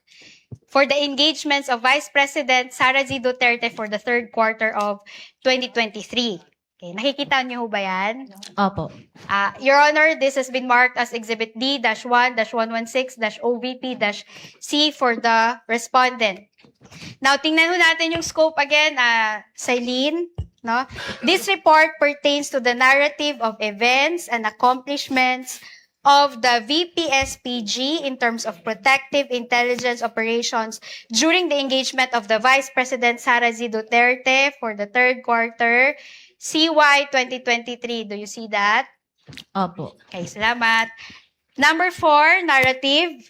for the engagements of Vice President Sara Z. Duterte for the third quarter of 2023. Okay, nakikita niyo ho ba yan? Opo. Your Honor, this has been marked as Exhibit D-1-116-OVP-C for the respondent. Now, tingnan ho natin yung scope again, Silene. No? This report pertains to the narrative of events and accomplishments of the VPSPG in terms of protective intelligence operations during the engagement of the Vice President Sara Z. Duterte for the third quarter CY 2023. Do you see that? Opo. Okay, salamat. Number 4, narrative.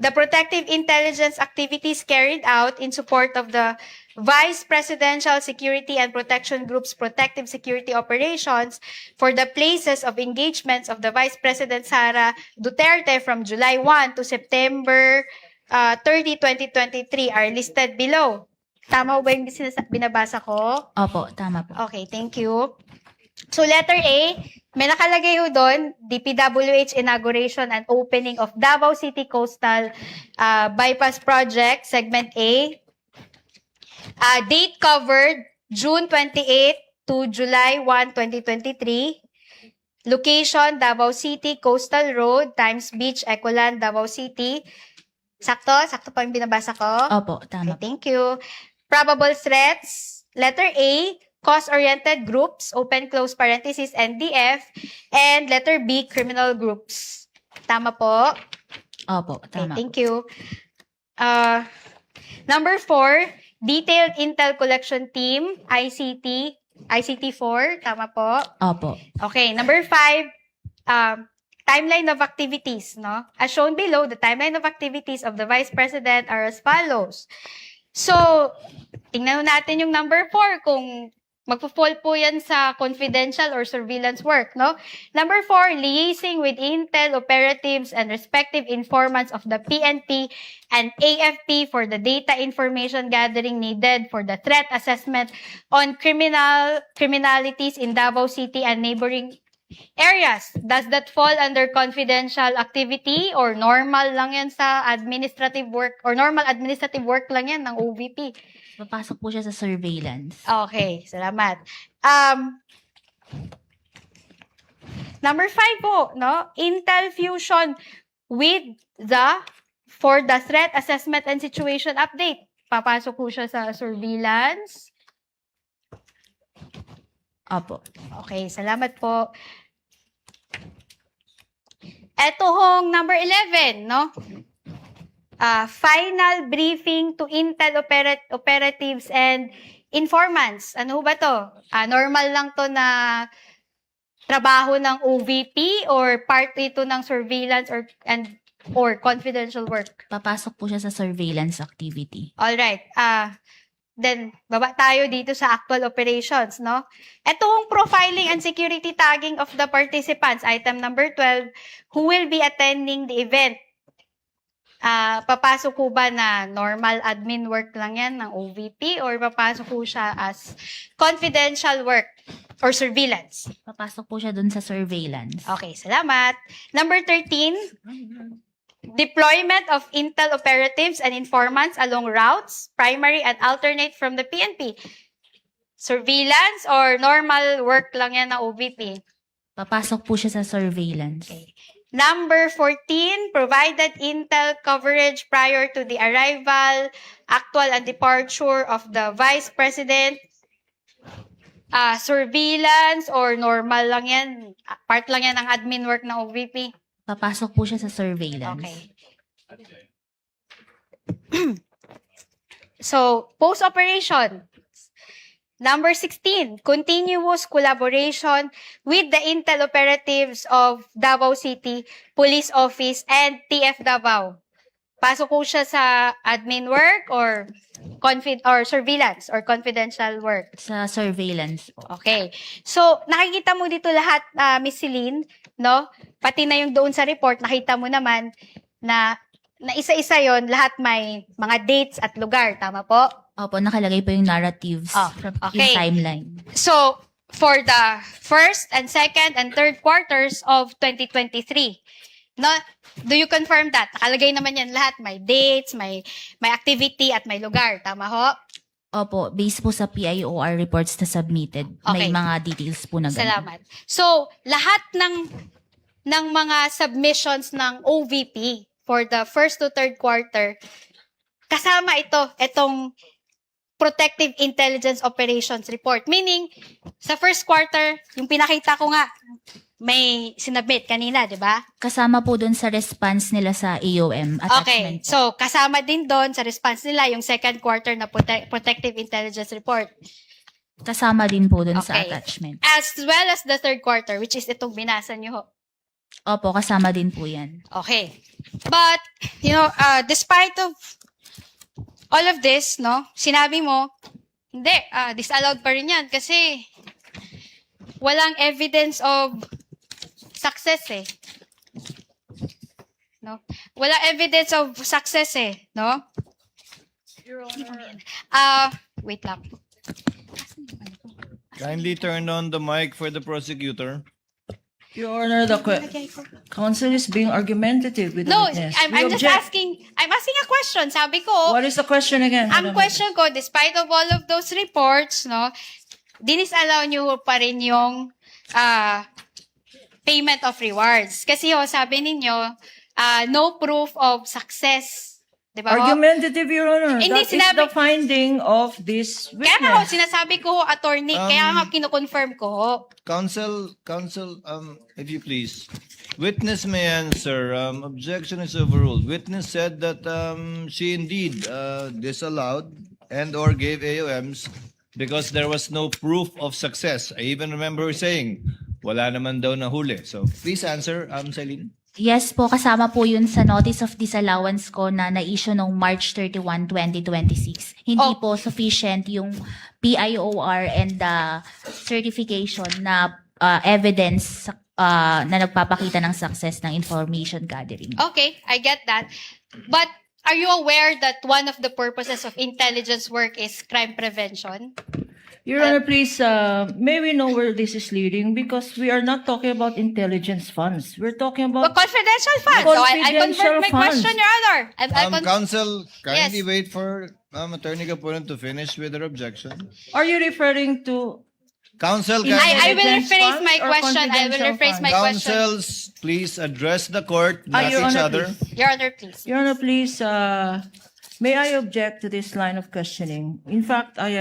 The protective intelligence activities carried out in support of the Vice Presidential Security and Protection Group's protective security operations for the places of engagements of the Vice President Sara Duterte from July 1 to September 30, 2023 are listed below. Tama ba yung binabasa ko? Opo, tama po. Okay, thank you. So letter A, may nakalagay ho doon, DPWH inauguration and opening of Davao City Coastal Bypass Project, Segment A. Date covered, June 28 to July 1, 2023. Location, Davao City Coastal Road, Times Beach, Ecoland, Davao City. Sakto? Sakto pa yung binabasa ko? Opo, tama Okay, po. thank you. Probable threats, letter A, cause-oriented groups, open close parenthesis, NDF, and letter B, criminal groups. Tama po? Opo, Okay, tama po. thank you. Number 4, detailed intel collection team, ICT4, tama po? Opo. Okay, number 5, timeline of activities, no? As shown below, the timeline of activities of the Vice President are as follows. So, tingnan natin yung number 4 kung magpo-fall po yan sa confidential or surveillance work, no? Number 4, liaising with intel operatives and respective informants of the PNP and AFP for the data information gathering needed for the threat assessment on criminalities in Davao City and neighboring areas. Does that fall under confidential activity or normal lang yan sa administrative work or normal administrative work lang yan ng OVP? Papasok po siya sa surveillance. Okay, salamat. Number 5 po, no? Intel fusion with for the threat assessment and situation update. Papasok po siya sa surveillance. Opo. Okay, salamat po. Ito hong number 11, no? Final briefing to intel operatives and informants. Ano ba to? Normal lang to na trabaho ng OVP or part ito ng surveillance or confidential work? Papasok po siya sa surveillance activity. Alright. Then, baba tayo dito sa actual operations, no? Itong profiling and security tagging of the participants, item number 12, who will be attending the event. Papasok ko ba na normal admin work lang yan ng OVP or papasok ko siya as confidential work or surveillance? Papasok po siya dun sa surveillance. Okay, salamat. Number 13, deployment of intel operatives and informants along routes, primary and alternate from the PNP. Surveillance or normal work lang yan ng OVP? Papasok po siya sa surveillance. Okay. Number 14, provided intel coverage prior to the arrival, actual and departure of the Vice President. Surveillance or normal lang yan? Part lang yan ng admin work ng OVP? Papasok po siya sa surveillance. Okay. So, post-operation. Number 16, continuous collaboration with the intel operatives of Davao City Police Office and TF Davao. Pasok ko siya sa admin work or surveillance or confidential work. Sa surveillance po. Okay. So, nakikita mo dito lahat, Miss Celine, no? Pati na yung doon sa report, nakita mo naman na isa-isa yon, lahat may mga dates at lugar. Tama po? Opo, nakalagay po yung narratives, Okay. yung timeline. So, for the first and second and third quarters of 2023, no? Do you confirm that? Nakalagay naman yan lahat. May dates, may activity, at may lugar. Tama ho? Opo, based po sa PIOR reports na submitted, Okay. may mga details po na ganun. Salamat. So, lahat ng mga submissions ng OVP for the first to third quarter, kasama itong Protective Intelligence Operations Report. Meaning, sa first quarter, yung pinakita ko nga, may sinabit kanina, di ba? Kasama po dun sa response nila sa AOM Okay. attachment. po. So, kasama din doon sa response nila yung second quarter na Protective Intelligence Report. Kasama din po dun sa Okay. attachment. As well as the third quarter, which is itong binasa nyo ho. Opo, kasama din po yan. Okay. But, despite of all of this, no, sinabi mo, hindi, disallowed pa rin yan kasi walang evidence of success eh. No? Walang evidence of success eh, no? Wait lang. Kindly turn on the mic for the prosecutor. Your Honor, the counsel is being argumentative with the No, witness. I'm We just object. I'm asking a question. Sabi ko, What is the question again? ang question ko, despite of all of those reports, no, dinisallow nyo pa rin yung payment of rewards. Kasi sabi ninyo, no proof of success. Di ba ho? Argumentative, Your Honor. Hindi, That is sinabi- the finding of this Kaya nga witness. sinasabi ko, attorney, kaya nga kinukonfirm ko. Counsel, if you please. Witness may answer. Objection is overruled. Witness said that she indeed disallowed and or gave AOMs because there was no proof of success. I even remember her saying, wala naman daw nahuli. So please answer, Celine. Yes po, kasama po yun sa notice of disallowance ko na na-issue noong March 31, 2026. Hindi Oh. po sufficient yung PIOR and the certification na evidence na nagpapakita ng success ng information gathering. Okay, I get that. But are you aware that one of the purposes of intelligence work is crime prevention? Your Honor, please, may we know where this is leading? Because we are not talking about intelligence funds. We're talking Well, about confidential funds. So I convert Confidential my funds. question, Your Honor. Counsel, kindly Yes. wait for Attorney Capuano to finish with her objection. Are you referring to Counsel, I will Intelligence rephrase funds my or question. I will confidential rephrase my funds? question. Counsels, please address the court, not Your each Honor, other. please. Your Honor, please. Your Honor, please, may I object to this line of questioning? In fact, I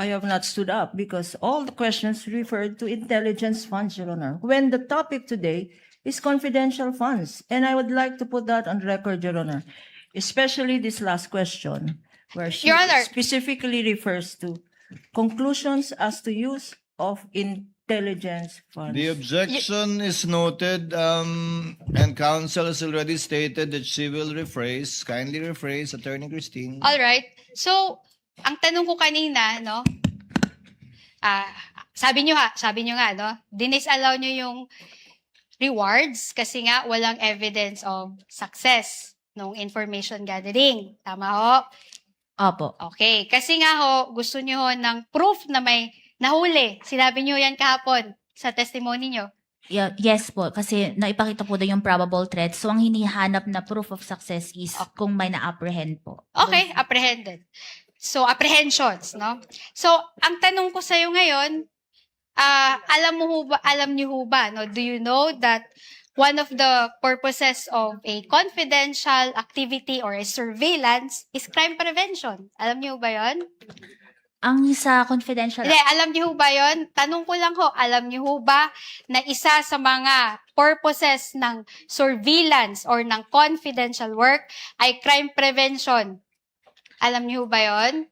have not stood up because all the questions referred to intelligence funds, Your Honor, when the topic today is confidential funds. And I would like to put that on record, Your Honor, especially this last question, where she Your Honor. specifically refers to conclusions as to use of intelligence funds. The objection is noted, and counsel has already stated that she will rephrase. Kindly rephrase, Attorney Christine. All right. So, ang tanong ko kanina, no? Sabi nyo nga, no? Dinisallow nyo yung rewards kasi nga walang evidence of success ng information gathering. Tama ho? Opo. Okay. Kasi nga ho, gusto nyo ho ng proof na may nahuli. Sinabi nyo yan kahapon sa testimony nyo. Yes po, kasi naipakita po doon yung probable threat. So, ang hinihanap na proof of success is kung may na-apprehend po. Okay, apprehended. So, apprehensions, no? So, ang tanong ko sa'yo ngayon, alam niyo ho ba, no? Do you know that one of the purposes of a confidential activity or a surveillance is crime prevention? Alam niyo ba yon? Ang sa confidential... Hindi, alam niyo ho ba yon? Tanong ko lang ho, alam niyo ho ba na isa sa mga purposes ng surveillance or ng confidential work ay crime prevention? Alam niyo ho ba yon?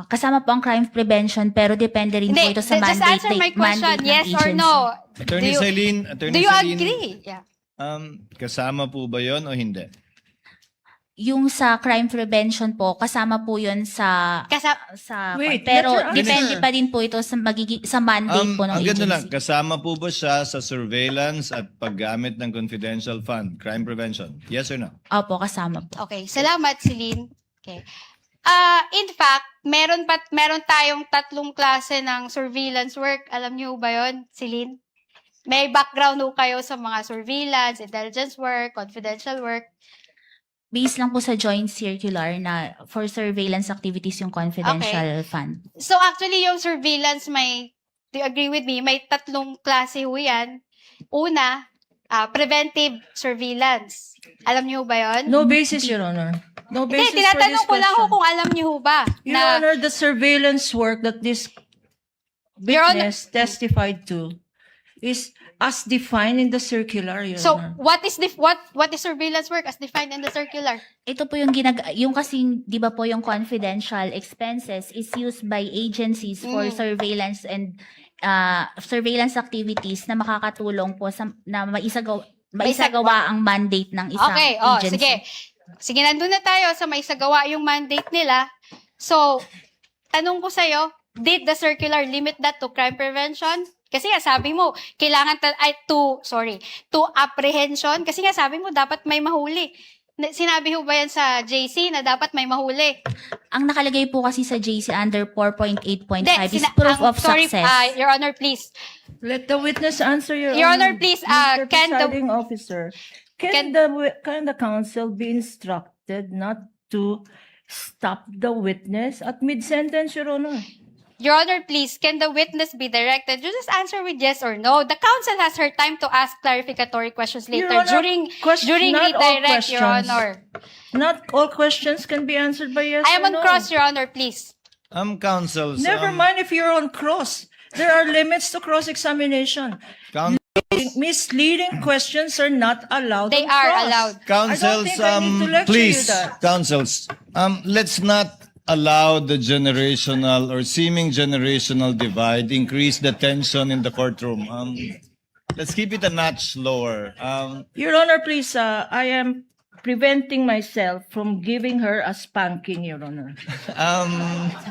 kasama po ang crime prevention pero depende rin po ito sa just mandate, answer my question, mandate ng yes or agency. no. Attorney Do you- Celine, Do you agree? Yeah. Kasama po ba yon o hindi? Yung sa crime prevention po, kasama po yun sa Wait, pero let her depende answer. pa din po ito sa sa mandate po ng Ang ganda lang, agency. kasama po ba siya sa surveillance at paggamit ng confidential fund, crime prevention? Yes or no? Opo, kasama po. Okay, salamat Celine. Okay. In fact, meron tayong tatlong klase ng surveillance work. Alam niyo ba 'yon, Celine? May background ho kayo sa mga surveillance, intelligence work, confidential work. Based lang po sa joint circular na for surveillance activities yung confidential fund. So actually, yung surveillance do you agree with me? May tatlong klase ho yan. Una, preventive surveillance. Alam niyo ba 'yon? No basis, Your Honor. No basis Hindi, for this tinatanong ko lang ho question. kung alam niyo ho ba. Your Honor, the surveillance work that this Your Honor- witness testified to is as defined in the circular, Your So, Honor. what is surveillance work as defined in the circular? Ito po yung yung kasing, di ba po yung confidential expenses is used by agencies for surveillance and surveillance activities na makakatulong po sa na maisagawa ang mandate ng isang Okay, agency. sige. Sige, nandun na tayo sa maisagawa yung mandate nila. So, tanong ko sa'yo, did the circular limit that to crime prevention? Kasi nga sabi mo, kailangan to apprehension. Kasi nga sabi mo, dapat may mahuli. Sinabi ho ba yan sa JC na dapat may mahuli? Ang nakalagay po kasi sa JC under 4.8.5 Hindi, is proof of sorry, success. Your Honor, please. Let the witness answer, Your Your Honor, please, Mr. can the- Presiding Officer, can- can the counsel be instructed not to stop the witness at mid-sentence, Your Honor? Your Honor, please, can the witness be directed? You just answer with yes or no. The counsel has her time to ask clarificatory questions later Your Honor, during not all redirect, Your questions. Honor. Not all questions can be answered by yes I am or on no. cross, Your Honor, please. Counsels. Never mind if you're on cross. There are limits to cross-examination. Misleading questions are not allowed They on are cross. allowed. Counsels, I don't think I need to lecture please, you that. counsels, let's not allow the generational or seeming generational divide increase the tension in the courtroom. Let's keep it a notch lower. Your Honor, please, I am preventing myself from giving her a spanking, Your Honor.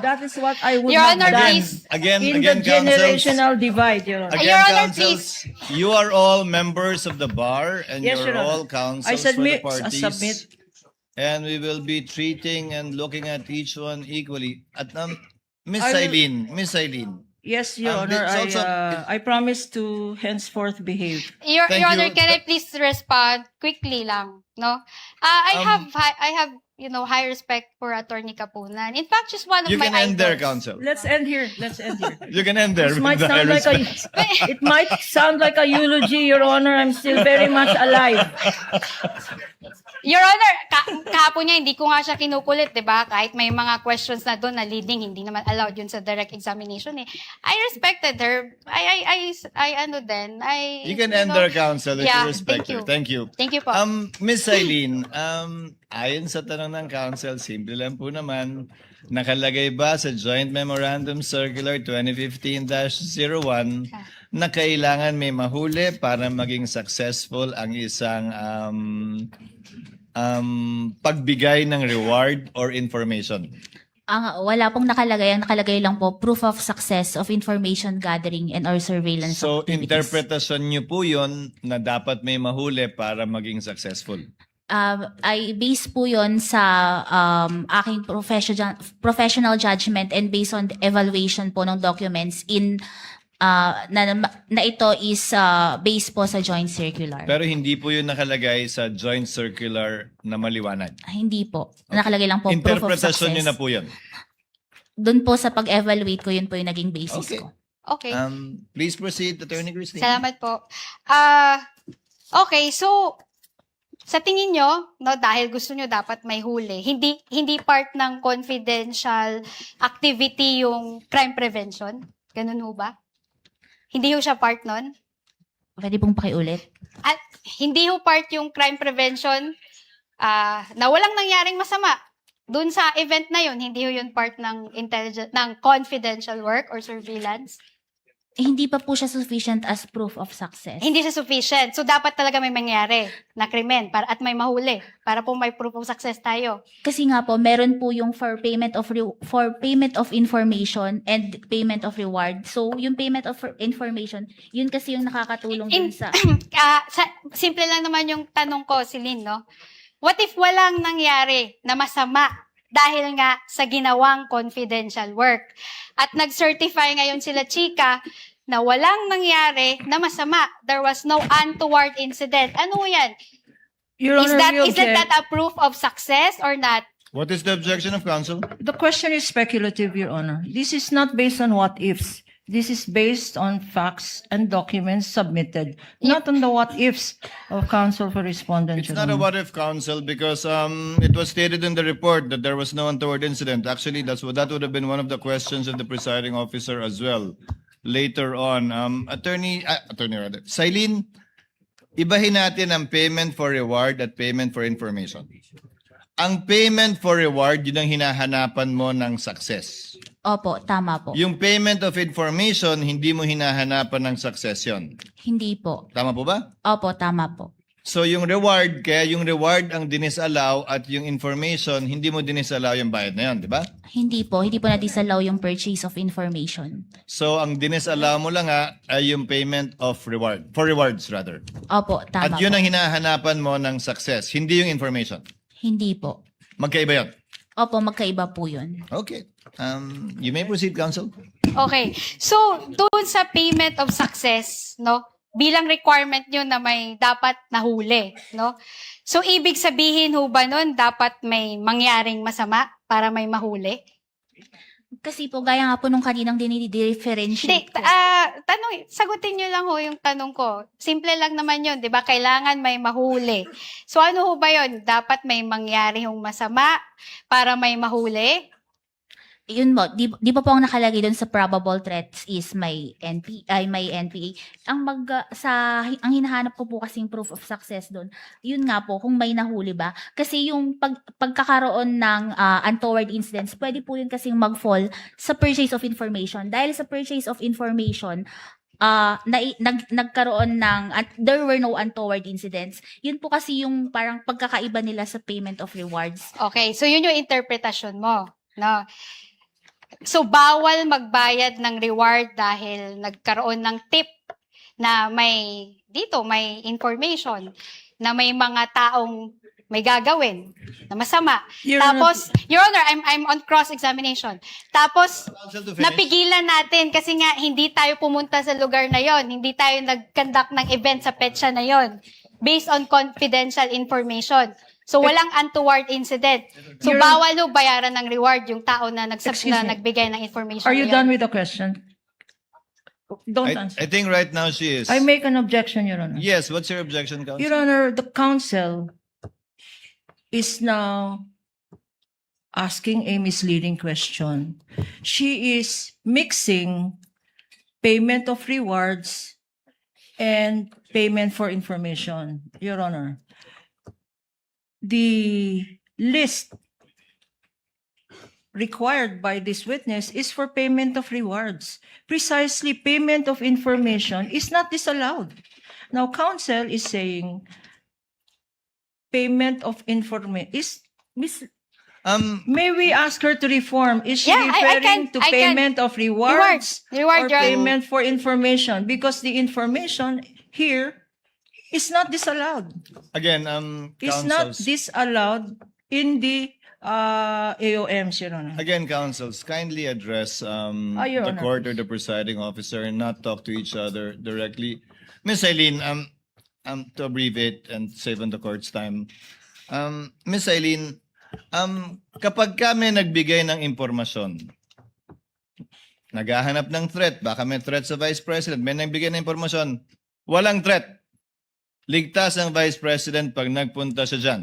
That is what I would Your have Honor, done please. Again, in again, the counsels. generational divide, Your Honor. Again, Your Honor, counsels, you are all members of the bar and Yes, you're Your Honor. all counsels I submit, for the I parties. submit. And we will be treating and looking at each one equally. At Miss I will- Eileen, Yes, Your It's Honor, also- I promise to henceforth behave. Your Thank Honor, you. can I please respond quickly lang, no? I have high respect for Attorney Kapunan. In fact, she's one of you my can end there, idols. counsel. Let's end here. Let's end here. You can end there. This with might the high sound like a, respect. it might sound like a eulogy, Your Honor. I'm still very much alive. Your Honor, kahapon niya, hindi ko nga siya kinukulit, di ba? Kahit may mga questions na doon na leading, hindi naman allowed yun sa direct examination eh. I respected her. You can end there, counsel, if Yeah, you respect thank you. her. Thank you. Thank you po. Miss Eileen, ayon sa tanong ng counsel, simple lang po naman, nakalagay ba sa Joint Memorandum Circular 2015-01 na kailangan may mahuli para maging successful ang isang pagbigay ng reward or information? Wala pong nakalagay. Ang nakalagay lang po, proof of success of information gathering and or surveillance So, activities. interpretasyon niyo po yun na dapat may mahuli para maging successful. I base po yon sa aking professional judgment and based on the evaluation po ng documents na ito is based po sa joint circular. Pero hindi po yun nakalagay sa joint circular na maliwanag. Hindi po. Nakalagay lang po proof of success. Interpretasyon niyo na po yun. Doon po sa pag-evaluate ko, yun po yung naging basis Okay. ko. Okay. Please proceed, Attorney Christine. Salamat po. Okay, so sa tingin nyo, no, dahil gusto nyo dapat may huli, hindi part ng confidential activity yung crime prevention? Ganun ho ba? Hindi ho siya part nun? Pwede pong pakiulit? At hindi ho part yung crime prevention na walang nangyaring masama. Doon sa event na yun, hindi ho yun part ng confidential work or surveillance. Hindi pa po siya sufficient as proof of success. Hindi siya sufficient. So, dapat talaga may mangyari na krimen at may mahuli para po may proof of success tayo. Kasi nga po, meron po yung for payment of information and payment of reward. So, yung payment of information, yun kasi yung nakakatulong din sa... Simple lang naman yung tanong ko, Celine, no? What if walang nangyari na masama dahil nga sa ginawang confidential work? At nag-certify ngayon sila, Chika, na walang nangyari na masama. There was no untoward incident. Ano yan? Your Is Honor, we isn't object. that a proof of success or not? What is the objection of counsel? The question is speculative, Your Honor. This is not based on what ifs. This is based on facts and documents submitted, not on the what ifs of counsel for respondent. It's Your not a Honor. what if counsel because it was stated in the report that there was no untoward incident. Actually, that would have been one of the questions of the presiding officer as well. Later on, attorney rather, Silene, ibahin natin ang payment for reward at payment for information. Ang payment for reward, yun ang hinahanapan mo ng success. Opo, tama po. Yung payment of information, hindi mo hinahanapan ng success yun. Hindi po. Tama po ba? Opo, tama po. So yung reward, kaya yung reward ang dinisallow at yung information, hindi mo dinisallow yung bayad na yun, di ba? Hindi po na-disallow yung purchase of information. So ang dinisallow mo lang ay yung payment of reward, for rewards rather. Opo, tama At yun po. ang hinahanapan mo ng success, hindi yung information. Hindi po. Magkaiba yun. Opo, magkaiba po yun. Okay. You may proceed, counsel. Okay. So, doon sa payment of success, no? Bilang requirement nyo na may dapat nahuli, no? So, ibig sabihin ho ba nun, dapat may mangyaring masama para may mahuli? Kasi po, gaya nga po nung kaninang Hindi, dinidifferentiate ko. sagutin nyo lang ho yung tanong ko. Simple lang naman yun, di ba? Kailangan may mahuli. So, ano ho ba yun? Dapat may mangyari hong masama para may mahuli? Yun mo, di ba po ang nakalagay doon sa probable threats is may NPA. Ang hinahanap ko po kasing proof of success doon, yun nga po, kung may nahuli ba. Kasi yung pagkakaroon ng untoward incidents, pwede po yun kasing mag-fall sa purchase of information. Dahil sa purchase of information, nagkaroon ng, there were no untoward incidents. Yun po kasi yung parang pagkakaiba nila sa payment of rewards. Okay, so yun yung interpretasyon mo, no? So, bawal magbayad ng reward dahil nagkaroon ng tip na may information na may mga taong may gagawin na masama. Your Tapos, Your Honor, I'm on cross-examination. Tapos, Counsel to finish. napigilan natin kasi nga hindi tayo pumunta sa lugar na yon, hindi tayo nag-conduct ng event sa petsa na yon based on confidential information. So, walang untoward incident. So, Your- bawal no bayaran ng reward yung tao na, Excuse na me. nagbigay ng information Are na you yun. done with the question? Don't I answer. think right now she is. I make an objection, Your Honor. Yes, what's your objection, counsel? Your Honor, the counsel is now asking a misleading question. She is mixing payment of rewards and payment for information, Your Honor. The list required by this witness is for payment of rewards. Precisely, payment of information is not disallowed. Now, counsel is saying payment of information is may we ask her to reform? Is she Yeah, referring to I can. payment of rewards Reward, or Your Honor. payment for information? Because the information here is not disallowed. Again, Is not counsels. disallowed in the AOMs, Your Honor. Again, counsels, kindly address Your the Honor. court or the presiding officer and not talk to each other directly. Miss Eileen, to abbreviate and save on the court's time. Miss Eileen, kapag kami nagbigay ng impormasyon, naghahanap ng threat, baka may threat sa Vice President, may nagbigay ng impormasyon, walang threat. Ligtas ang Vice President pag nagpunta siya dyan.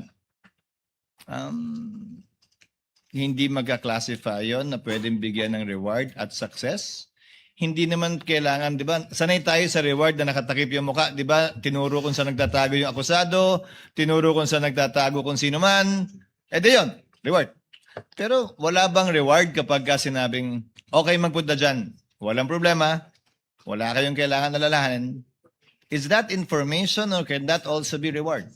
Hindi magka-classify yon na pwedeng bigyan ng reward at success. Hindi naman kailangan, di ba? Sanay tayo sa reward na nakatakip yung muka, di ba? Tinuro kung saan nagtatago yung akusado, tinuro kung saan nagtatago kung sino man. Di yun, reward. Pero wala bang reward kapag ka sinabing, okay, magpunta dyan. Walang problema. Wala kayong kailangan alalahanin. Is that information or can that also be reward?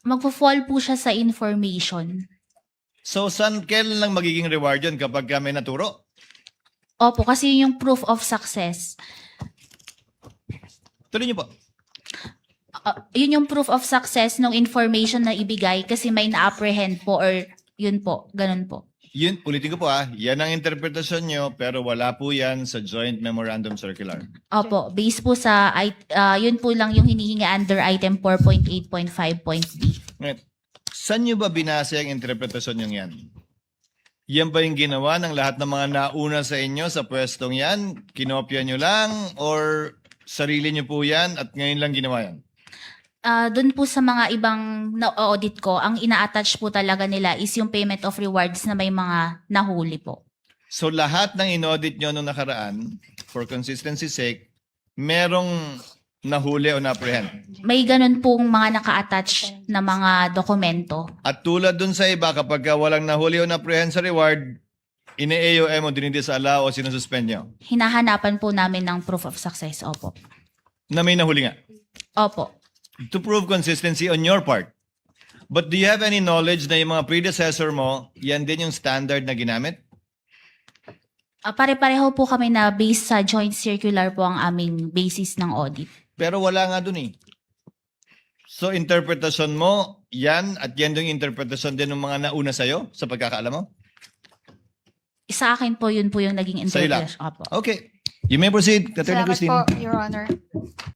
Magpo-fall po siya sa information. So, kailan lang magiging reward yun kapag ka may naturo? Opo, kasi yun yung proof of success. Tuloy niyo po. Yun yung proof of success ng information na ibigay kasi may na-apprehend po or yun po, ganun po. Yun, ulitin ko po yan ang interpretasyon nyo, pero wala po yan sa Joint Memorandum Circular. Opo, based po sa, yun po lang yung hinihingi under item 4.8.5.b. Ngayon, saan nyo ba binase ang interpretasyon nyo yan? Yan ba yung ginawa ng lahat ng mga nauna sa inyo sa pwestong yan? Kinopya nyo lang? Or sarili nyo po yan at ngayon lang ginawa yan? Doon po sa mga ibang na-audit ko, ang ina-attach po talaga nila is yung payment of rewards na may mga nahuli po. So lahat ng inaudit nyo nung nakaraan, for consistency's sake, merong nahuli o na-apprehend. May ganun pong mga naka-attach na mga dokumento. At tulad dun sa iba, kapag walang nahuli o na-apprehend sa reward, ine-AOM o dinidisala o sinususpend nyo? Hinahanapan po namin ng proof of success. Opo. Na may nahuli nga. Opo. To prove consistency on your part. But do you have any knowledge na yung mga predecessor mo, yan din yung standard na ginamit? Pare-pareho po kami na based sa joint circular po ang aming basis ng audit. Pero wala nga dun eh. So interpretasyon mo, yan at yan yung interpretasyon din ng mga nauna sa'yo sa pagkakaalam mo? Sa akin po, yun po yung naging Sa'yo lang? interpretation. Opo. Okay. You may proceed, Attorney Salamat Christine. po, Your Honor.